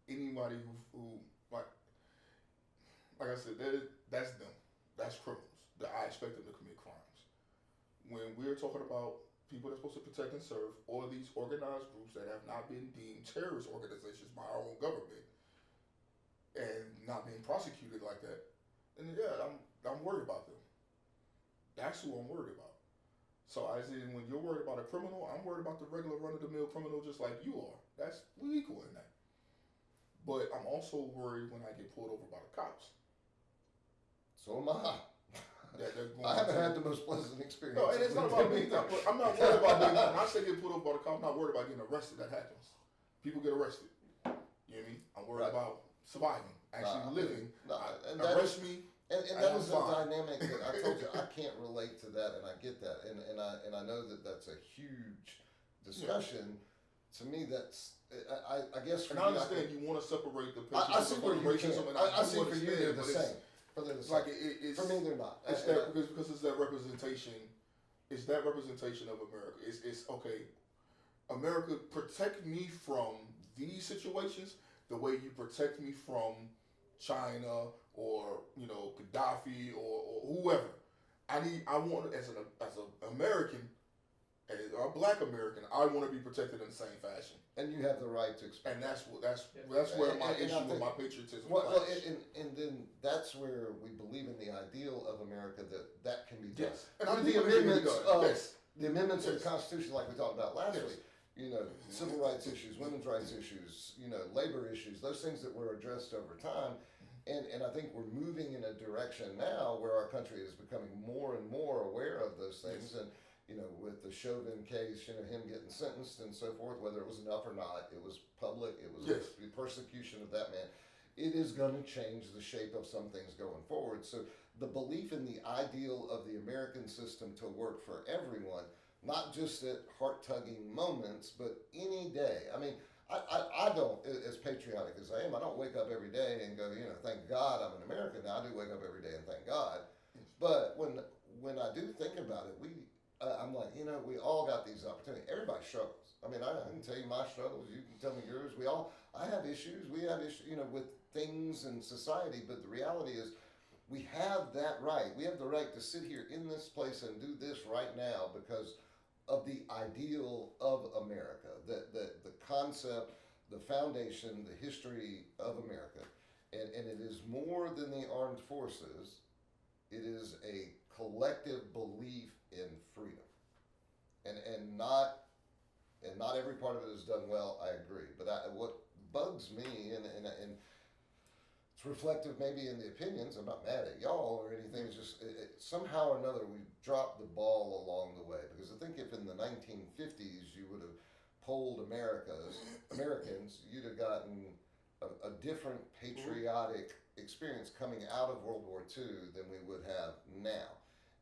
Speaker 1: anybody who like I said, that's them. That's criminals. That I expect them to commit crimes. When we're talking about people that are supposed to protect and serve, all of these organized groups that have not been deemed terrorist organizations by our own government and not being prosecuted like that, then I'm worried about them. That's who I'm worried about. So I said, when you're worried about a criminal, I'm worried about the regular run-of-the-mill criminal just like you are. We equal in that. But I'm also worried when I get pulled over by the cops.
Speaker 2: So am I. I haven't had the most pleasant experience.
Speaker 1: No, and it's not about being. I'm not worried about being. When I say get pulled over by the cop, I'm not worried about getting arrested. That happens. People get arrested. You know what I mean? I'm worried about surviving, actually living. Arrest me.
Speaker 2: And that is a dynamic that I told you I can't relate to that, and I get that, and I know that that's a huge discussion. Yeah. To me, that's I guess.
Speaker 1: And I understand you want to separate the pictures.
Speaker 2: I see where you can. I see for you they're the same.
Speaker 1: Like it's,
Speaker 2: for me, they're not.
Speaker 1: It's that because it's that representation. It's that representation of America. It's okay. America, protect me from these situations the way you protect me from China or Gaddafi or whoever. I want as an American, as a Black American, I want to be protected in the same fashion.
Speaker 2: And you have the right to expect.
Speaker 1: And that's where my issue with my patriotism.
Speaker 2: And then that's where we believe in the ideal of America that can be done.
Speaker 1: Yes. And the amendments
Speaker 2: the amendments of the Constitution, like we talked about last week. Civil rights issues, women's rights issues, labor issues, those things that were addressed over time. And I think we're moving in a direction now where our country is becoming more and more aware of those things. And, with the Chauvin case, him getting sentenced and so forth, whether it was enough or not, it was public, it was the persecution of that man. It is going to change the shape of some things going forward. So the belief in the ideal of the American system to work for everyone, not just at heart-tugging moments, but any day. I mean, I don't, as patriotic as I am, I don't wake up every day and go, thank God I'm an American. Now, I do wake up every day and thank God. But when I do think about it, I'm like, we all got these opportunities. Everybody struggles. I mean, I can tell you my struggles. You can tell me yours. I have issues. We have issues, with things in society. But the reality is, we have that right. We have the right to sit here in this place and do this right now because of the ideal of America, the concept, the foundation, the history of America. And it is more than the armed forces. It is a collective belief in freedom. And not every part of it is done well, I agree. But what bugs me, and it's reflective maybe in the opinions, I'm not mad at y'all or anything, it's just somehow or another we dropped the ball along the way. Because I think if in the 1950s you would have polled Americans, you'd have gotten a different patriotic experience coming out of World War II than we would have now.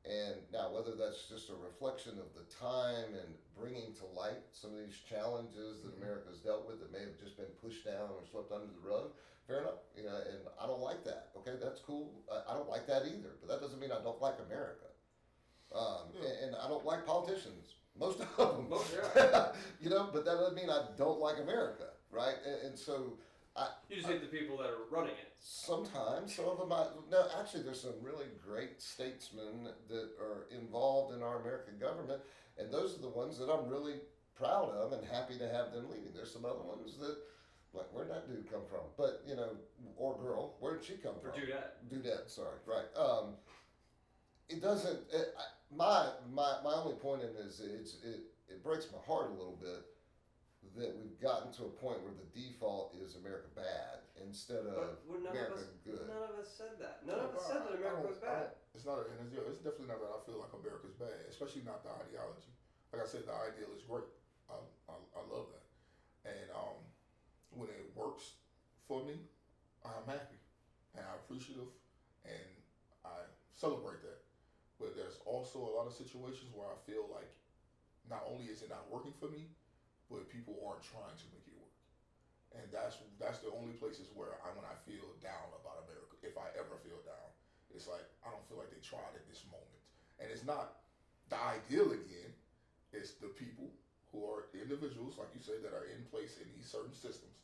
Speaker 2: And now, whether that's just a reflection of the time and bringing to light some of these challenges that America's dealt with that may have just been pushed down or swept under the rug, fair enough. And I don't like that. Okay, that's cool. I don't like that either. But that doesn't mean I don't like America. And I don't like politicians. Most of them. But that doesn't mean I don't like America, right? And so
Speaker 3: you just hate the people that are running it.
Speaker 2: Sometimes, some of them. Actually, there's some really great statesmen that are involved in our American government, and those are the ones that I'm really proud of and happy to have them leading. There's some other ones that Like, where'd that dude come from? But, or girl, where'd she come
Speaker 3: For
Speaker 2: from?
Speaker 3: Dudette.
Speaker 2: Dudette, sorry, right. It doesn't, my only point in this, it breaks my heart a little bit that we've gotten to a point where the default is America bad instead of America good.
Speaker 3: None of us said that. None of us said that America was bad.
Speaker 1: It's not, it's definitely not that I feel like America's bad, especially not the ideology. Like I said, the ideal is great. I love that. And when it works for me, I'm happy and I'm appreciative and I celebrate that. But there's also a lot of situations where I feel like not only is it not working for me, but people aren't trying to make it work. And that's the only places where when I feel down about America, if I ever feel down, it's like I don't feel like they tried at this moment. And it's not the ideal again, it's the people who are the individuals, like you said, that are in place in these certain systems.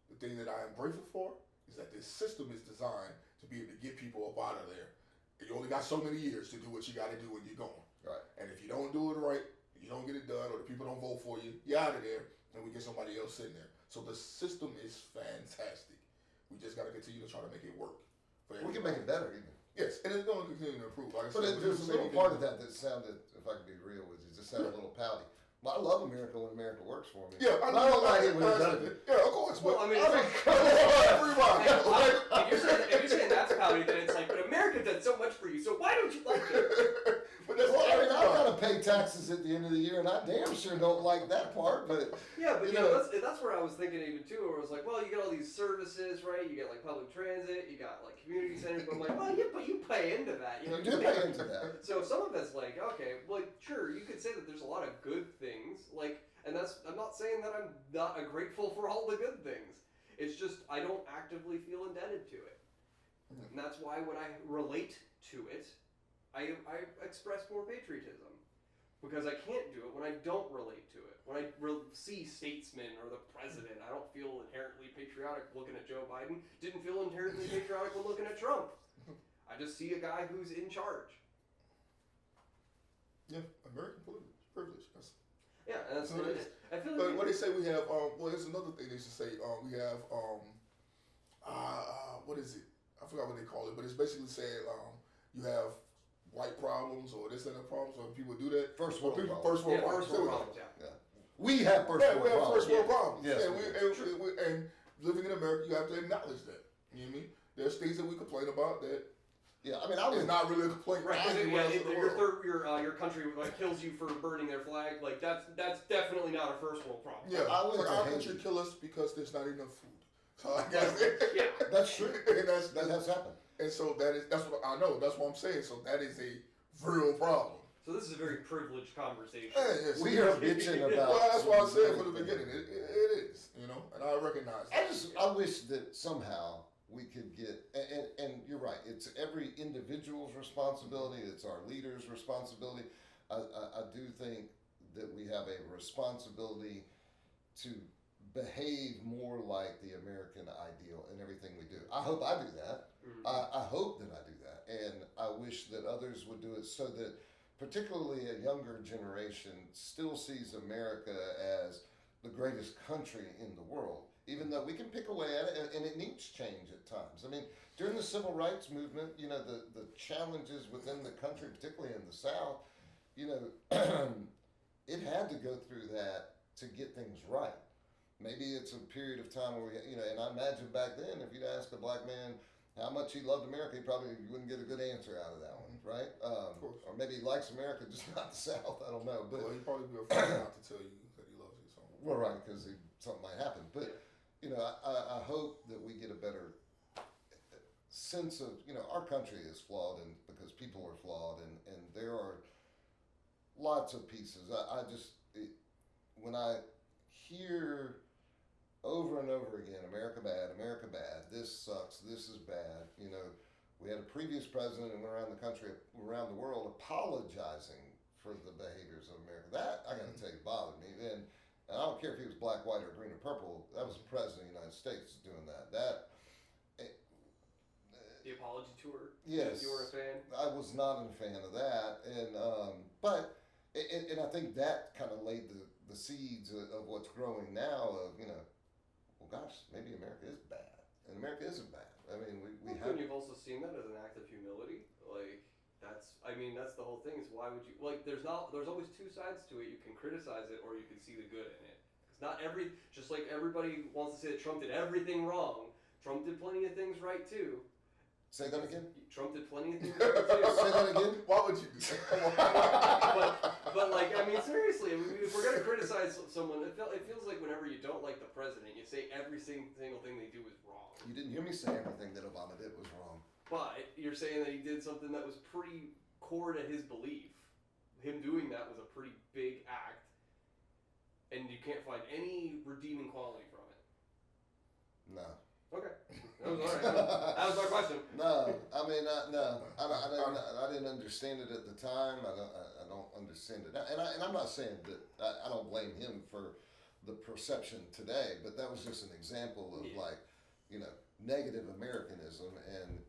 Speaker 1: The thing that I am grateful for is that this system is designed to be able to get people up out of there. You only got so many years to do what you got to do when you're gone.
Speaker 2: Right.
Speaker 1: And if you don't do it right, you don't get it done, or the people don't vote for you, you're out of there, and we get somebody else sitting there. So the system is fantastic. We just got to continue to try to make it work.
Speaker 2: We can make it better even.
Speaker 1: Yes, and it's going to continue to improve. Like I
Speaker 2: But
Speaker 1: said,
Speaker 2: there's a little part of that sounded, if I can be real with you, just sounded a little pouty. Well, I love America when America works for me.
Speaker 1: Yeah, I
Speaker 2: don't like it when it doesn't.
Speaker 1: Yeah, of course.
Speaker 3: Well, I mean,
Speaker 1: everybody.
Speaker 3: if you're saying that's pouty, then it's like, but America did so much for you, so why don't you like it?
Speaker 1: But that's
Speaker 2: Well, I mean, I've got to pay taxes at the end of the year, and I damn sure don't like that part. But
Speaker 3: yeah, but that's where I was thinking even too, where it was like, well, you get all these services, right? You get like public transit, you got like community centers, but I'm like, well, but you pay into that,
Speaker 2: you do pay into that.
Speaker 3: So some of it's like, okay, like sure, you could say that there's a lot of good things, like, and I'm not saying that I'm not grateful for all the good things. It's just I don't actively feel indebted to it, and that's why when I relate to it, I express more patriotism, because I can't do it when I don't relate to it. When I see statesmen or the president, I don't feel inherently patriotic looking at Joe Biden. Didn't feel inherently patriotic when looking at Trump. I just see a guy who's in charge.
Speaker 1: Yeah, American privilege.
Speaker 3: Yeah, and that's
Speaker 1: what it is.
Speaker 3: I feel
Speaker 1: But
Speaker 3: like
Speaker 1: what they say we have, well, there's another thing they should say. We have, what is it? I forgot what they call it, but it's basically saying you have white problems or this and that problems, or people do that.
Speaker 2: First world problems.
Speaker 1: First world problems.
Speaker 3: First world problems. Yeah.
Speaker 2: We have first world
Speaker 1: we have
Speaker 2: problems.
Speaker 1: first world problems.
Speaker 2: Yes,
Speaker 1: Yeah, and living in America, you have to acknowledge that. You know what I mean? There's things that we complain about that.
Speaker 2: Yeah, I mean, I was
Speaker 1: it's not really a complaint.
Speaker 3: Right, your country like kills you for burning their flag. Like that's definitely not a first world problem.
Speaker 1: Yeah,
Speaker 2: I went to
Speaker 1: our
Speaker 2: Haiti.
Speaker 1: country kill us because there's not enough food. So I guess
Speaker 3: Yeah,
Speaker 2: that's true.
Speaker 1: and
Speaker 2: That has happened.
Speaker 1: And so that's what I know. That's what I'm saying. So that is a real problem.
Speaker 3: So this is a very privileged conversation.
Speaker 1: Yes,
Speaker 2: We are bitching about.
Speaker 1: Well, that's why I said from the beginning. It is, and I recognize that.
Speaker 2: I wish that somehow we could get, and you're right, it's every individual's responsibility, it's our leaders' responsibility. I do think that we have a responsibility to behave more like the American ideal in everything we do. I hope I do that.
Speaker 3: Mm-hmm.
Speaker 2: I hope that I do that. And I wish that others would do it, so that particularly a younger generation still sees America as the greatest country in the world. Even though we can pick away at it, and it needs change at times. I mean, during the civil rights movement, the challenges within the country, particularly in the South, it had to go through that to get things right. Maybe it's a period of time where and I imagine back then, if you'd ask a black man how much he loved America, you wouldn't get a good answer out of that one, right?
Speaker 1: Of course.
Speaker 2: Or maybe he likes America, just not the South. I don't know, but
Speaker 1: Well, he'd probably be afraid not to tell you that he loves you. So.
Speaker 2: well, right, because something might happen, but. I hope that we get a better sense of, our country is flawed, and because people are flawed, and there are lots of pieces. When I hear over and over again, America bad, this sucks, this is bad, we had a previous president and went around the country, around the world, apologizing for the behaviors of America. That, I gotta tell you, bothered me. And I don't care if he was black, white, or green, or purple. That was the president of the United States doing that.
Speaker 3: The apology tour.
Speaker 2: Yes,
Speaker 3: You were a fan.
Speaker 2: I was not a fan of that, and I think that kind of laid the seeds of what's growing now. Of well, gosh, maybe America is bad, and America isn't bad. I mean, we
Speaker 3: Well,
Speaker 2: have.
Speaker 3: and you've also seen that as an act of humility. Like that's the whole thing. Is why would you like? There's always two sides to it. You can criticize it, or you can see the good in it. Because not every, just like everybody wants to say that Trump did everything wrong. Trump did plenty of things right too.
Speaker 2: Say that again.
Speaker 3: Trump did plenty of things right too.
Speaker 2: Say that again.
Speaker 1: Why would you do that? Come on.
Speaker 3: but like, I mean, seriously, if we're gonna criticize someone, it feels like whenever you don't like the president, you say every single thing they do is wrong.
Speaker 2: You didn't hear me say everything that Obama did was wrong.
Speaker 3: But you're saying that he did something that was pretty core to his belief. Him doing that was a pretty big act, and you can't find any redeeming quality from it.
Speaker 2: No.
Speaker 3: Okay, that was all right. That was my question.
Speaker 2: No, I mean, no. I didn't understand it at the time. I don't understand it now. And I'm not saying that I don't blame him for the perception today, but that was just an example of like, negative Americanism. And,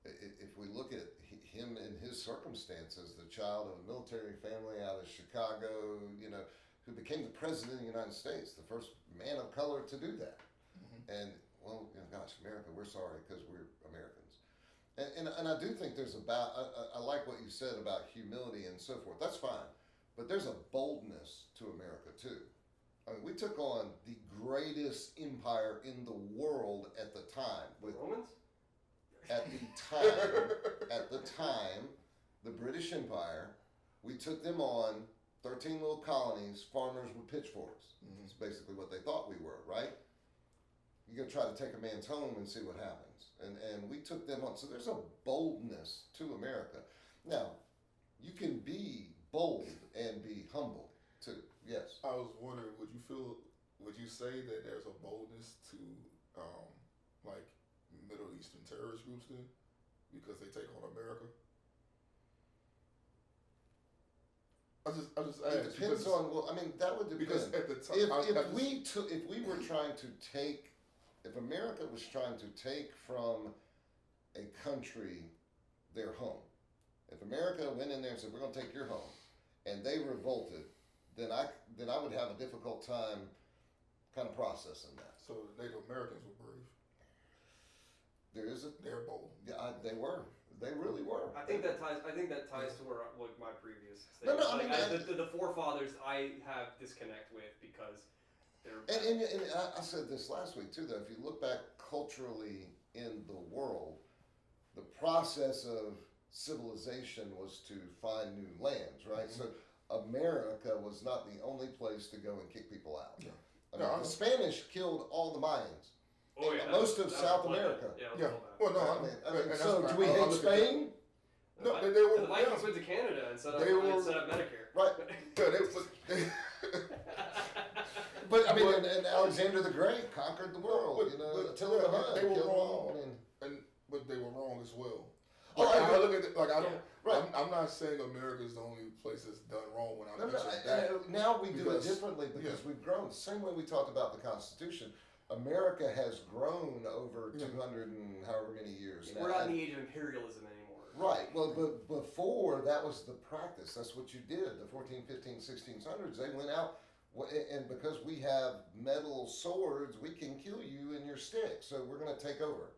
Speaker 2: if we look at him in his circumstances, the child of a military family out of Chicago, who became the president of the United States, the first man of color to do that. And, well, gosh, America, we're sorry because we're Americans. And I do think there's I like what you said about humility and so forth. That's fine. But there's a boldness to America, too. I mean, we took on the greatest empire in the world at the time.
Speaker 3: Romans?
Speaker 2: At the time, the British Empire, we took them on, 13 little colonies, farmers with pitchforks. That's basically what they thought we were, right? You gotta try to take a man's home and see what happens. And we took them on. So there's a boldness to America. Now, you can be bold and be humble too. Yes.
Speaker 1: I was wondering, would you say that there's a boldness to like Middle Eastern terrorist groups then? Because they take on America? I just asked.
Speaker 2: It depends on, well, I mean, that would depend.
Speaker 1: Because at the time,
Speaker 2: if America was trying to take from a country their home, if America went in there and said, we're going to take your home, and they revolted, then I would have a difficult time kind of processing that.
Speaker 1: So the Native Americans were brave. They're bold.
Speaker 2: Yeah, they were. They really were.
Speaker 3: I think that ties to where like my previous
Speaker 2: No,
Speaker 3: statement.
Speaker 2: I mean,
Speaker 3: the forefathers I have disconnect with because they're.
Speaker 2: And I said this last week too. That if you look back culturally in the world, the process of civilization was to find new lands, right? So America was not the only place to go and kick people out.
Speaker 1: Yeah.
Speaker 2: The Spanish killed all the Mayans.
Speaker 3: Oh yeah,
Speaker 2: most of South America.
Speaker 1: Yeah. Well, no,
Speaker 2: I mean, so do we hate Spain?
Speaker 1: No, they were.
Speaker 3: The Vikings went to Canada and set up Medicare.
Speaker 2: Right.
Speaker 1: Yeah,
Speaker 2: But I mean, and Alexander the Great conquered the world. Tillman the Hun
Speaker 1: they were
Speaker 2: killed
Speaker 1: wrong,
Speaker 2: them all.
Speaker 1: but they were wrong as well.
Speaker 2: Oh,
Speaker 1: I look at it like I don't.
Speaker 2: Right.
Speaker 1: I'm not saying America is the only place that's done wrong when I mention
Speaker 2: No,
Speaker 1: that.
Speaker 2: now we do it differently because we've grown. Same way we talked about the Constitution. America has grown over 200 and however many years.
Speaker 3: We're not in the age of imperialism anymore.
Speaker 2: Right. Well, but before that was the practice. That's what you did. The 14, 15, 1600s, they went out, and because we have metal swords, we can kill you in your stick. So we're going to take over.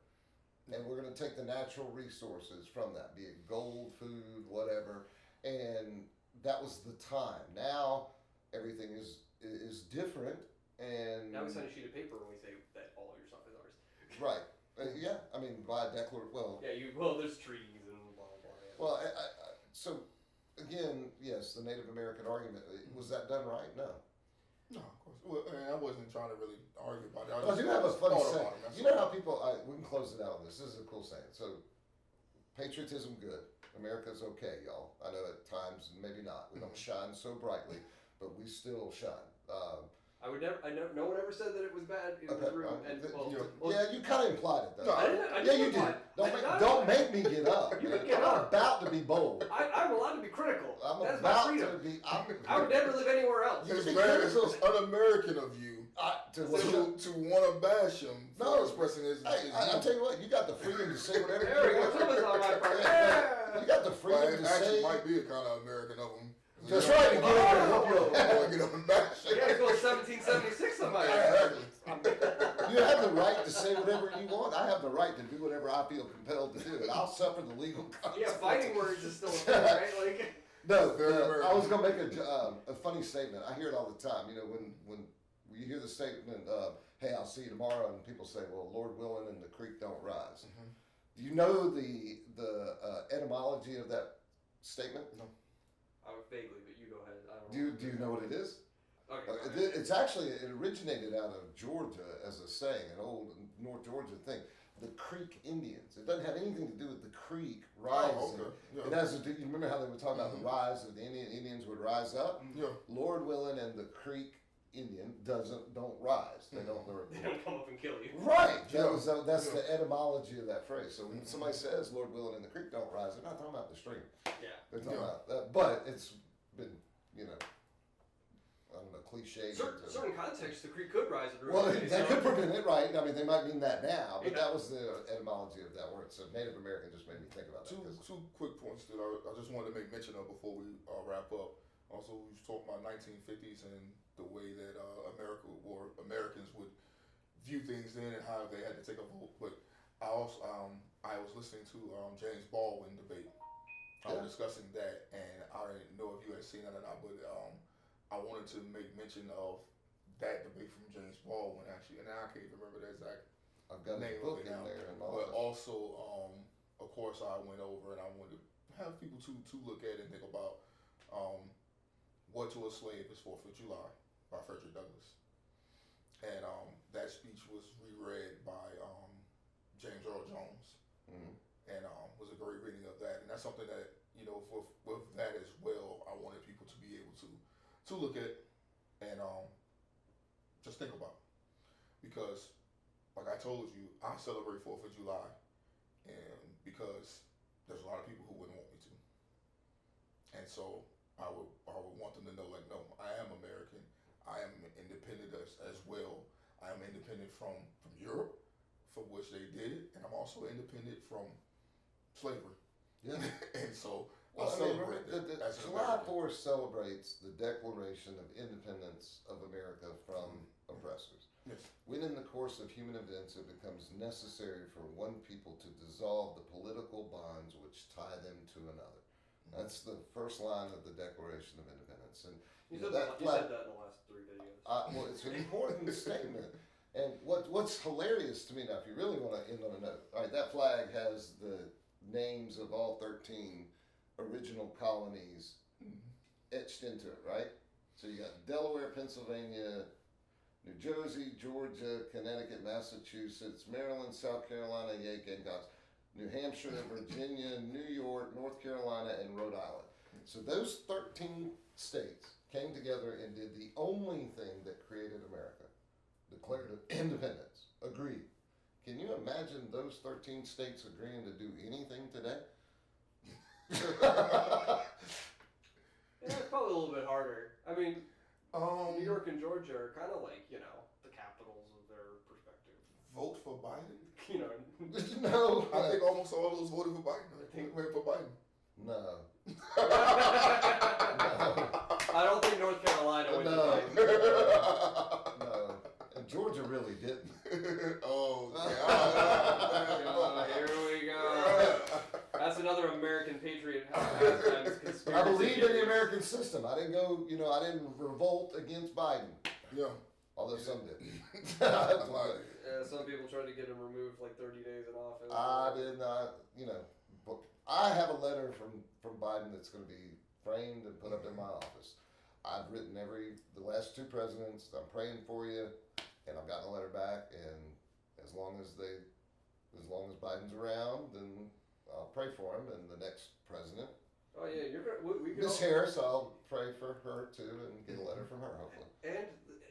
Speaker 2: And we're going to take the natural resources from that, be it gold, food, whatever. And that was the time. Now everything is different. And
Speaker 3: now we sign a sheet of paper when we say that all your stuff is ours.
Speaker 2: Right. Yeah. I mean, by declaration. Well.
Speaker 3: Yeah. There's treaties and blah blah. Yeah.
Speaker 2: Well, so again, yes, the Native American argument, was that done right? No.
Speaker 1: No, of course. Well, I wasn't trying to really argue about it.
Speaker 2: I do have a funny saying. You know how people, we can close it out on this. This is a cool saying. So, patriotism, good. America's okay, y'all. I know at times, maybe not. We don't shine so brightly, but we still shine.
Speaker 3: No one ever said that it was bad in the room.
Speaker 2: You kind of implied it, though.
Speaker 3: No, I didn't
Speaker 2: you did. Don't make me get up.
Speaker 3: You can get
Speaker 2: I'm
Speaker 3: up.
Speaker 2: about to be bold.
Speaker 3: I'm allowed to be critical.
Speaker 2: That's
Speaker 3: my
Speaker 2: about
Speaker 3: freedom.
Speaker 2: to be.
Speaker 3: I would never live anywhere else.
Speaker 1: It's un-American of you to want to bash him for expressing his.
Speaker 2: I tell you what, you got the freedom to say whatever
Speaker 3: you want. On my part. Yeah.
Speaker 2: You got the freedom to say.
Speaker 1: Actually, might be a kind of American of him.
Speaker 2: That's right. To get up and help you.
Speaker 1: Get up and bash.
Speaker 3: You gotta go 1776 on my
Speaker 1: Exactly.
Speaker 2: right to say whatever you want. I have the right to do whatever I feel compelled to do, and I'll suffer the legal consequences.
Speaker 3: Yeah, fighting words is still a thing, right? Like,
Speaker 2: No, I was going to make a funny statement. I hear it all the time. You know, when you hear the statement, hey, I'll see you tomorrow, and people say, well, Lord willing, and the creek don't rise.
Speaker 1: Mm-hmm.
Speaker 2: Do you know the etymology of that statement?
Speaker 1: No.
Speaker 3: I would vaguely, but you go ahead. I don't
Speaker 2: Do you know what it is?
Speaker 3: Okay.
Speaker 2: It's actually, it originated out of Georgia as a saying, an old North Georgia thing. The Creek Indians. It doesn't have anything to do with the creek rising.
Speaker 1: Oh, okay. Yeah.
Speaker 2: It has to do. You remember how they were talking about the rise of the Indians would rise up?
Speaker 1: Yeah.
Speaker 2: Lord willing, and the Creek Indian don't rise. They don't.
Speaker 3: They don't come up and kill you.
Speaker 2: Right.
Speaker 1: Yeah.
Speaker 2: That's the etymology of that phrase. So when somebody says Lord willing and the creek don't rise, they're not talking about the stream.
Speaker 3: Yeah.
Speaker 2: They're talking about that. But it's been, I don't know, cliche.
Speaker 3: Certain contexts, the creek could rise.
Speaker 2: Well, that could prevent it, right? I mean, they might mean that now, but that was the etymology of that word. So Native American just made me think about that.
Speaker 1: Two quick points that I just wanted to make mention of before we wrap up. Also, we was talking about 1950s and the way that Americans would view things then and how they had to take a vote. But I also I was listening to James Baldwin debate. Discussing that, and I didn't know if you had seen that or not, but I wanted to make mention of that debate from James Baldwin actually, and I can't even remember the exact
Speaker 2: I've got
Speaker 1: name
Speaker 2: a book
Speaker 1: of it
Speaker 2: in
Speaker 1: now.
Speaker 2: there, and
Speaker 1: But also, of course, I went over and I wanted to have people to look at and think about "What to a Slave Is 4th of July" by Frederick Douglass, and that speech was reread by James Earl Jones, and was a great reading of that, and that's something that with that as well, I wanted people to be able to look at and just think about, because like I told you, I celebrate 4th of July, and because there's a lot of people who wouldn't want me to, and so I would want them to know, like, no, I am American. I am independent as well. I am independent from Europe, for which they did it, and I'm also independent from slavery.
Speaker 2: Yeah.
Speaker 1: And so I
Speaker 2: Well,
Speaker 1: celebrate
Speaker 2: the
Speaker 1: that as an
Speaker 2: July
Speaker 1: American.
Speaker 2: 4th celebrates the Declaration of Independence of America from oppressors.
Speaker 1: Yes.
Speaker 2: When in the course of human events it becomes necessary for one people to dissolve the political bonds which tie them to another. That's the first line of the Declaration of Independence. And
Speaker 3: You said that in the last 3 videos.
Speaker 2: well, it's an important statement. And what's hilarious to me now, if you really want to end on a note, all right, that flag has the names of all 13 original colonies etched into it, right? So you got Delaware, Pennsylvania, New Jersey, Georgia, Connecticut, Massachusetts, Maryland, South Carolina, yay, Gamecocks, New Hampshire, Virginia, New York, North Carolina, and Rhode Island. So those 13 states came together and did the only thing that created America, declared independence. Agreed. Can you imagine those 13 states agreeing to do anything today?
Speaker 3: Yeah, it's probably a little bit harder. I mean, New York and Georgia are kind of like, the capitals of their perspective.
Speaker 1: Vote for Biden?
Speaker 2: No.
Speaker 1: I think almost all of those voted for Biden. I think went for Biden.
Speaker 2: No.
Speaker 3: I don't think North Carolina went to
Speaker 2: No.
Speaker 3: Biden.
Speaker 2: No. And Georgia really didn't.
Speaker 1: Oh,
Speaker 3: Here we go. That's another American Patriot conspiracy.
Speaker 2: I believe in the American system. I didn't go, I didn't revolt against Biden.
Speaker 1: Yeah.
Speaker 2: Although some did.
Speaker 3: Some people tried to get him removed like 30 days in office.
Speaker 2: I did not, but I have a letter from Biden that's going to be framed and put up in my office. I've written the last 2 presidents. I'm praying for you, and I've gotten a letter back. And as long as Biden's around, then I'll pray for him and the next president.
Speaker 3: Oh yeah, we can.
Speaker 2: Miss Harris, I'll pray for her too and get a letter from her hopefully.
Speaker 3: And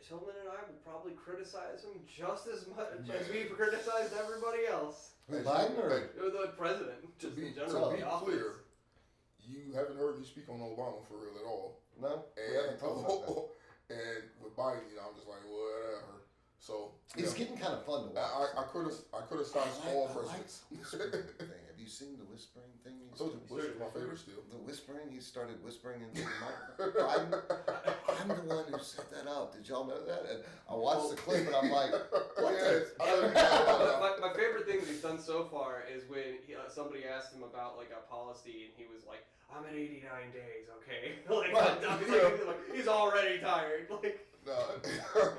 Speaker 3: Tillman and I would probably criticize him just as much as we've criticized everybody else.
Speaker 2: Biden or
Speaker 3: The president, just
Speaker 1: To be
Speaker 3: in general.
Speaker 1: clear, you haven't heard me speak on Obama for real at all.
Speaker 2: no? We haven't talked about that.
Speaker 1: And with Biden, I'm just like, whatever. So
Speaker 2: It's getting kind of fun to watch.
Speaker 1: I criticize all presidents.
Speaker 2: Whispering thing. Have you seen the whispering thing?
Speaker 1: I told you Bush is my favorite still.
Speaker 2: The whispering, he started whispering into the microphone. Biden, I'm the one who set that up. Did y'all know that? And I watched the clip and I'm like, what
Speaker 1: Yes,
Speaker 2: the?
Speaker 1: I don't know.
Speaker 3: my favorite thing that he's done so far is when somebody asked him about like a policy and he was like, I'm at 89 days, okay? Like, he's already tired. Like,
Speaker 1: No.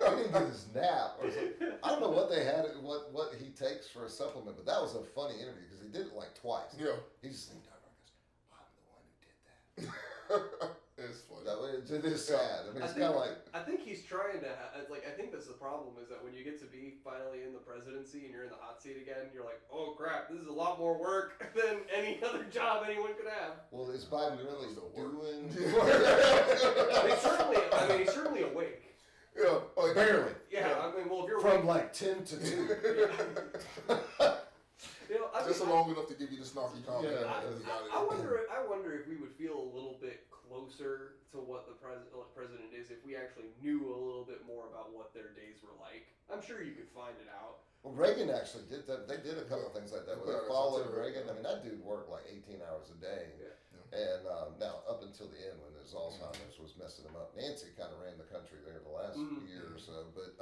Speaker 2: I didn't get his nap or something. I don't know what they had, what he takes for a supplement, but that was a funny interview because he did it like twice.
Speaker 1: Yeah.
Speaker 2: He just leaned over and goes, I'm the one who did that.
Speaker 1: It's funny.
Speaker 2: That way, it is sad. I mean, it's kind of like.
Speaker 3: I think he's trying to I think that's the problem is that when you get to be finally in the presidency and you're in the hot seat again, you're like, oh crap, this is a lot more work than any other job anyone could have.
Speaker 2: Well, is Biden really doing?
Speaker 3: He's certainly awake.
Speaker 1: Yeah, like,
Speaker 2: Barely.
Speaker 3: Yeah, I mean, well, if you're
Speaker 2: From
Speaker 3: awake,
Speaker 2: like 10 to 2.
Speaker 1: just long enough to give you the snarky comment.
Speaker 2: Yeah.
Speaker 3: I wonder if we would feel a little bit closer to what the president is if we actually knew a little bit more about what their days were like. I'm sure you could find it out.
Speaker 2: Well, Reagan actually did that. They did a couple of things like that. Where they
Speaker 1: Yeah,
Speaker 2: followed
Speaker 1: that's
Speaker 2: Reagan. I mean, that dude worked like 18 hours a day.
Speaker 3: Yeah.
Speaker 2: And now, up until the end, when his Alzheimer's was messing him up, Nancy kind of ran the country there the last year or so. But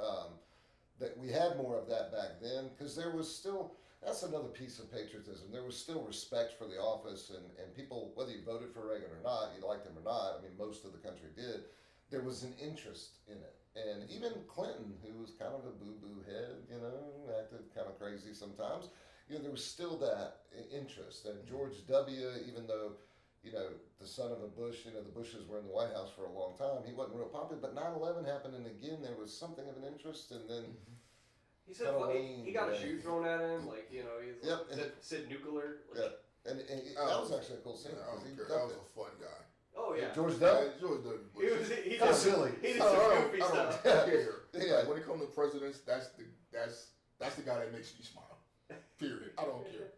Speaker 2: that we had more of that back then because there was still. That's another piece of patriotism. There was still respect for the office, and people, whether you voted for Reagan or not, you liked him or not, I mean, most of the country did, there was an interest in it. And even Clinton, who was kind of a boo-boo head, acted kind of crazy sometimes, there was still that interest. And George W., even though, the son of a Bush, the Bushes were in the White House for a long time, he wasn't real popular, but 9/11 happened, and again, there was something of an interest, and then...
Speaker 3: He said he got a shoe thrown at him, like, he's like, said nuclear. Like,
Speaker 2: yeah, and that was actually a cool scene.
Speaker 1: That was a fun guy.
Speaker 3: Oh, yeah.
Speaker 2: George W.
Speaker 1: George W. Bush.
Speaker 3: He
Speaker 2: Kind of silly.
Speaker 3: He did some goofy
Speaker 1: I
Speaker 3: stuff.
Speaker 1: don't care.
Speaker 2: Yeah.
Speaker 1: Like, when it comes to presidents, that's the guy that makes me smile. Period. I don't care.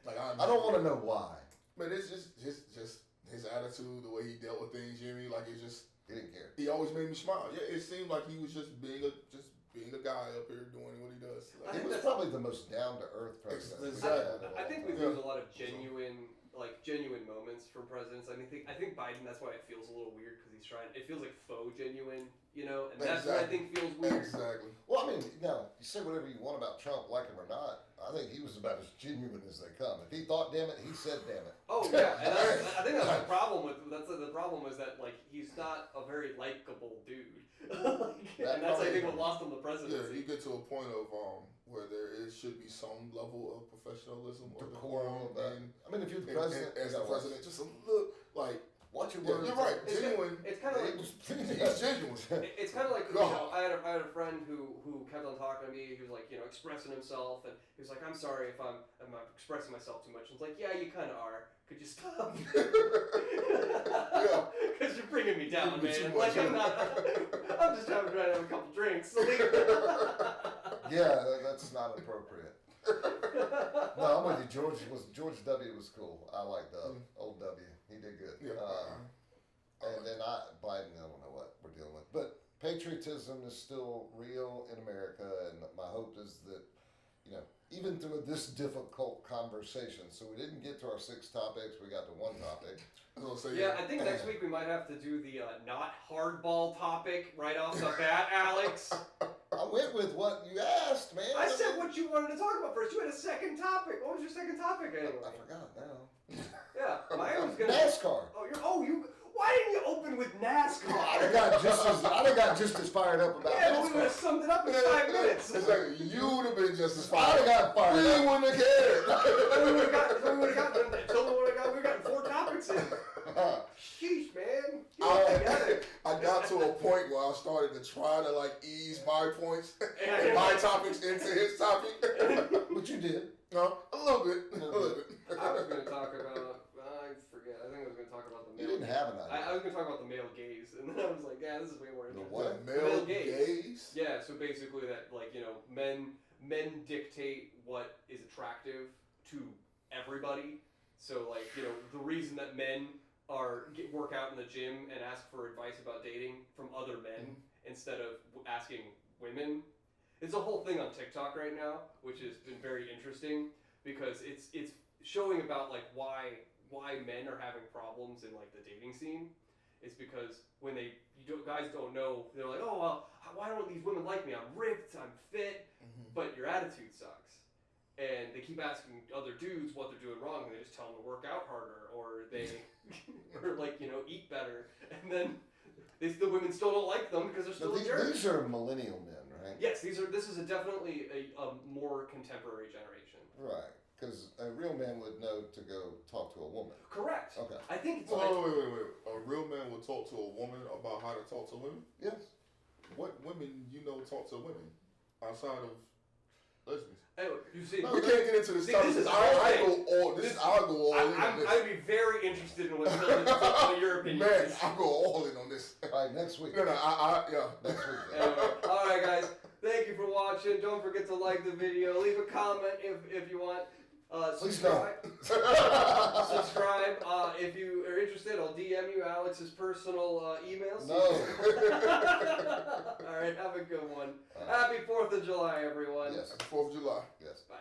Speaker 1: Like
Speaker 2: I don't want to know why.
Speaker 1: Man, it's just his attitude, the way he dealt with things, Jimmy. Like it's just
Speaker 2: He didn't care.
Speaker 1: he always made me smile. Yeah, it seemed like he was just being a guy up here doing what he does.
Speaker 2: He was probably the most down to earth president.
Speaker 1: Exactly.
Speaker 3: I think we lose a lot of genuine moments from presidents. I think Biden. That's why it feels a little weird because he's trying. It feels like faux genuine, and that's what I think feels weird.
Speaker 1: Exactly.
Speaker 2: Well, I mean, now you say whatever you want about Trump, like him or not. I think he was about as genuine as they come. If he thought, damn it, he said, damn it.
Speaker 3: Oh yeah, and I think that's the problem with the problem is that like he's not a very likable dude, and that's I think what lost him the presidency.
Speaker 1: Yeah, you get to a point of where should be some level of professionalism or
Speaker 2: Decorum.
Speaker 1: and
Speaker 2: I mean, if you're the president,
Speaker 1: as the president, just a look like.
Speaker 2: Watch your words.
Speaker 1: You're right. Genuine.
Speaker 3: It's kind of like
Speaker 1: he's genuine.
Speaker 3: It's kind of like I had a friend who kept on talking to me. He was like expressing himself, and he was like, "I'm sorry if I'm expressing myself too much." And it's like, "Yeah, you kind of are. Could you stop?" Because you're bringing me down, man. Like I'm just trying to have a couple drinks.
Speaker 2: Yeah, that's not appropriate. No, I'm with you. George W. was cool. I liked old W. He did good.
Speaker 1: Yeah.
Speaker 2: And then Biden, I don't know what we're dealing with. But patriotism is still real in America, and my hope is that, even through this difficult conversation, so we didn't get to our 6 topics, we got to 1 topic.
Speaker 3: I think next week we might have to do the not hardball topic right off the bat, Alex.
Speaker 2: I went with what you asked, man.
Speaker 3: I said what you wanted to talk about first. You had a second topic. What was your second topic anyway?
Speaker 2: I forgot now.
Speaker 3: Yeah, mine was gonna
Speaker 2: NASCAR.
Speaker 3: Why didn't you open with NASCAR?
Speaker 2: I'd have got just as fired up about
Speaker 3: Yeah,
Speaker 2: NASCAR.
Speaker 3: we would have summed it up in 5 minutes.
Speaker 1: Exactly. You would have been just as
Speaker 2: I'd
Speaker 1: fired.
Speaker 2: have got fired
Speaker 1: We
Speaker 2: up.
Speaker 1: wouldn't have cared.
Speaker 3: we would have gotten 4 topics in. Sheesh, man.
Speaker 1: I got to a point where I started to try to ease my points and my topics into his topic.
Speaker 2: But you did.
Speaker 1: No, a little bit.
Speaker 3: I was going to talk about. I forget. I think I was going to talk about the
Speaker 2: You
Speaker 3: male.
Speaker 2: didn't have an idea.
Speaker 3: I was going to talk about the male gaze, and then I was like, yeah, this is way more
Speaker 2: The
Speaker 3: interesting.
Speaker 2: what?
Speaker 1: Male gaze.
Speaker 3: Yeah, so basically that men dictate what is attractive to everybody. So the reason that men work out in the gym and ask for advice about dating from other men instead of asking women. It's a whole thing on TikTok right now, which has been very interesting because it's showing about why men are having problems in the dating scene, is because when guys don't know, they're like, oh, well, why don't these women like me? I'm ripped, I'm fit, but your attitude sucks. And they keep asking other dudes what they're doing wrong, and they just tell them to work out harder, or they, or like, eat better. And then the women still don't like them because they're still jerks.
Speaker 2: These are millennial men, right?
Speaker 3: Yes, this is definitely a more contemporary generation.
Speaker 2: Right, because a real man would know to go talk to a woman.
Speaker 3: Correct.
Speaker 2: Okay.
Speaker 3: I think it's
Speaker 1: wait. A real man will talk to a woman about how to talk to women?
Speaker 2: Yes.
Speaker 1: What women talk to women outside of lesbians?
Speaker 3: Anyway, you see,
Speaker 1: we can't get into this topic. I'll go all in on this.
Speaker 3: I'd be very interested in what your opinion
Speaker 1: Man,
Speaker 3: is.
Speaker 1: I'll go all in on this.
Speaker 2: All right, next week.
Speaker 1: Yeah.
Speaker 2: Next week.
Speaker 3: Anyway, all right, guys. Thank you for watching. Don't forget to like the video. Leave a comment if you want. Subscribe. Subscribe. If you are interested, I'll DM you Alex's personal email.
Speaker 2: No.
Speaker 3: All right, have a good one. Happy 4th of July, everyone.
Speaker 2: Yes.
Speaker 1: 4th of July.
Speaker 2: Yes.
Speaker 3: Bye.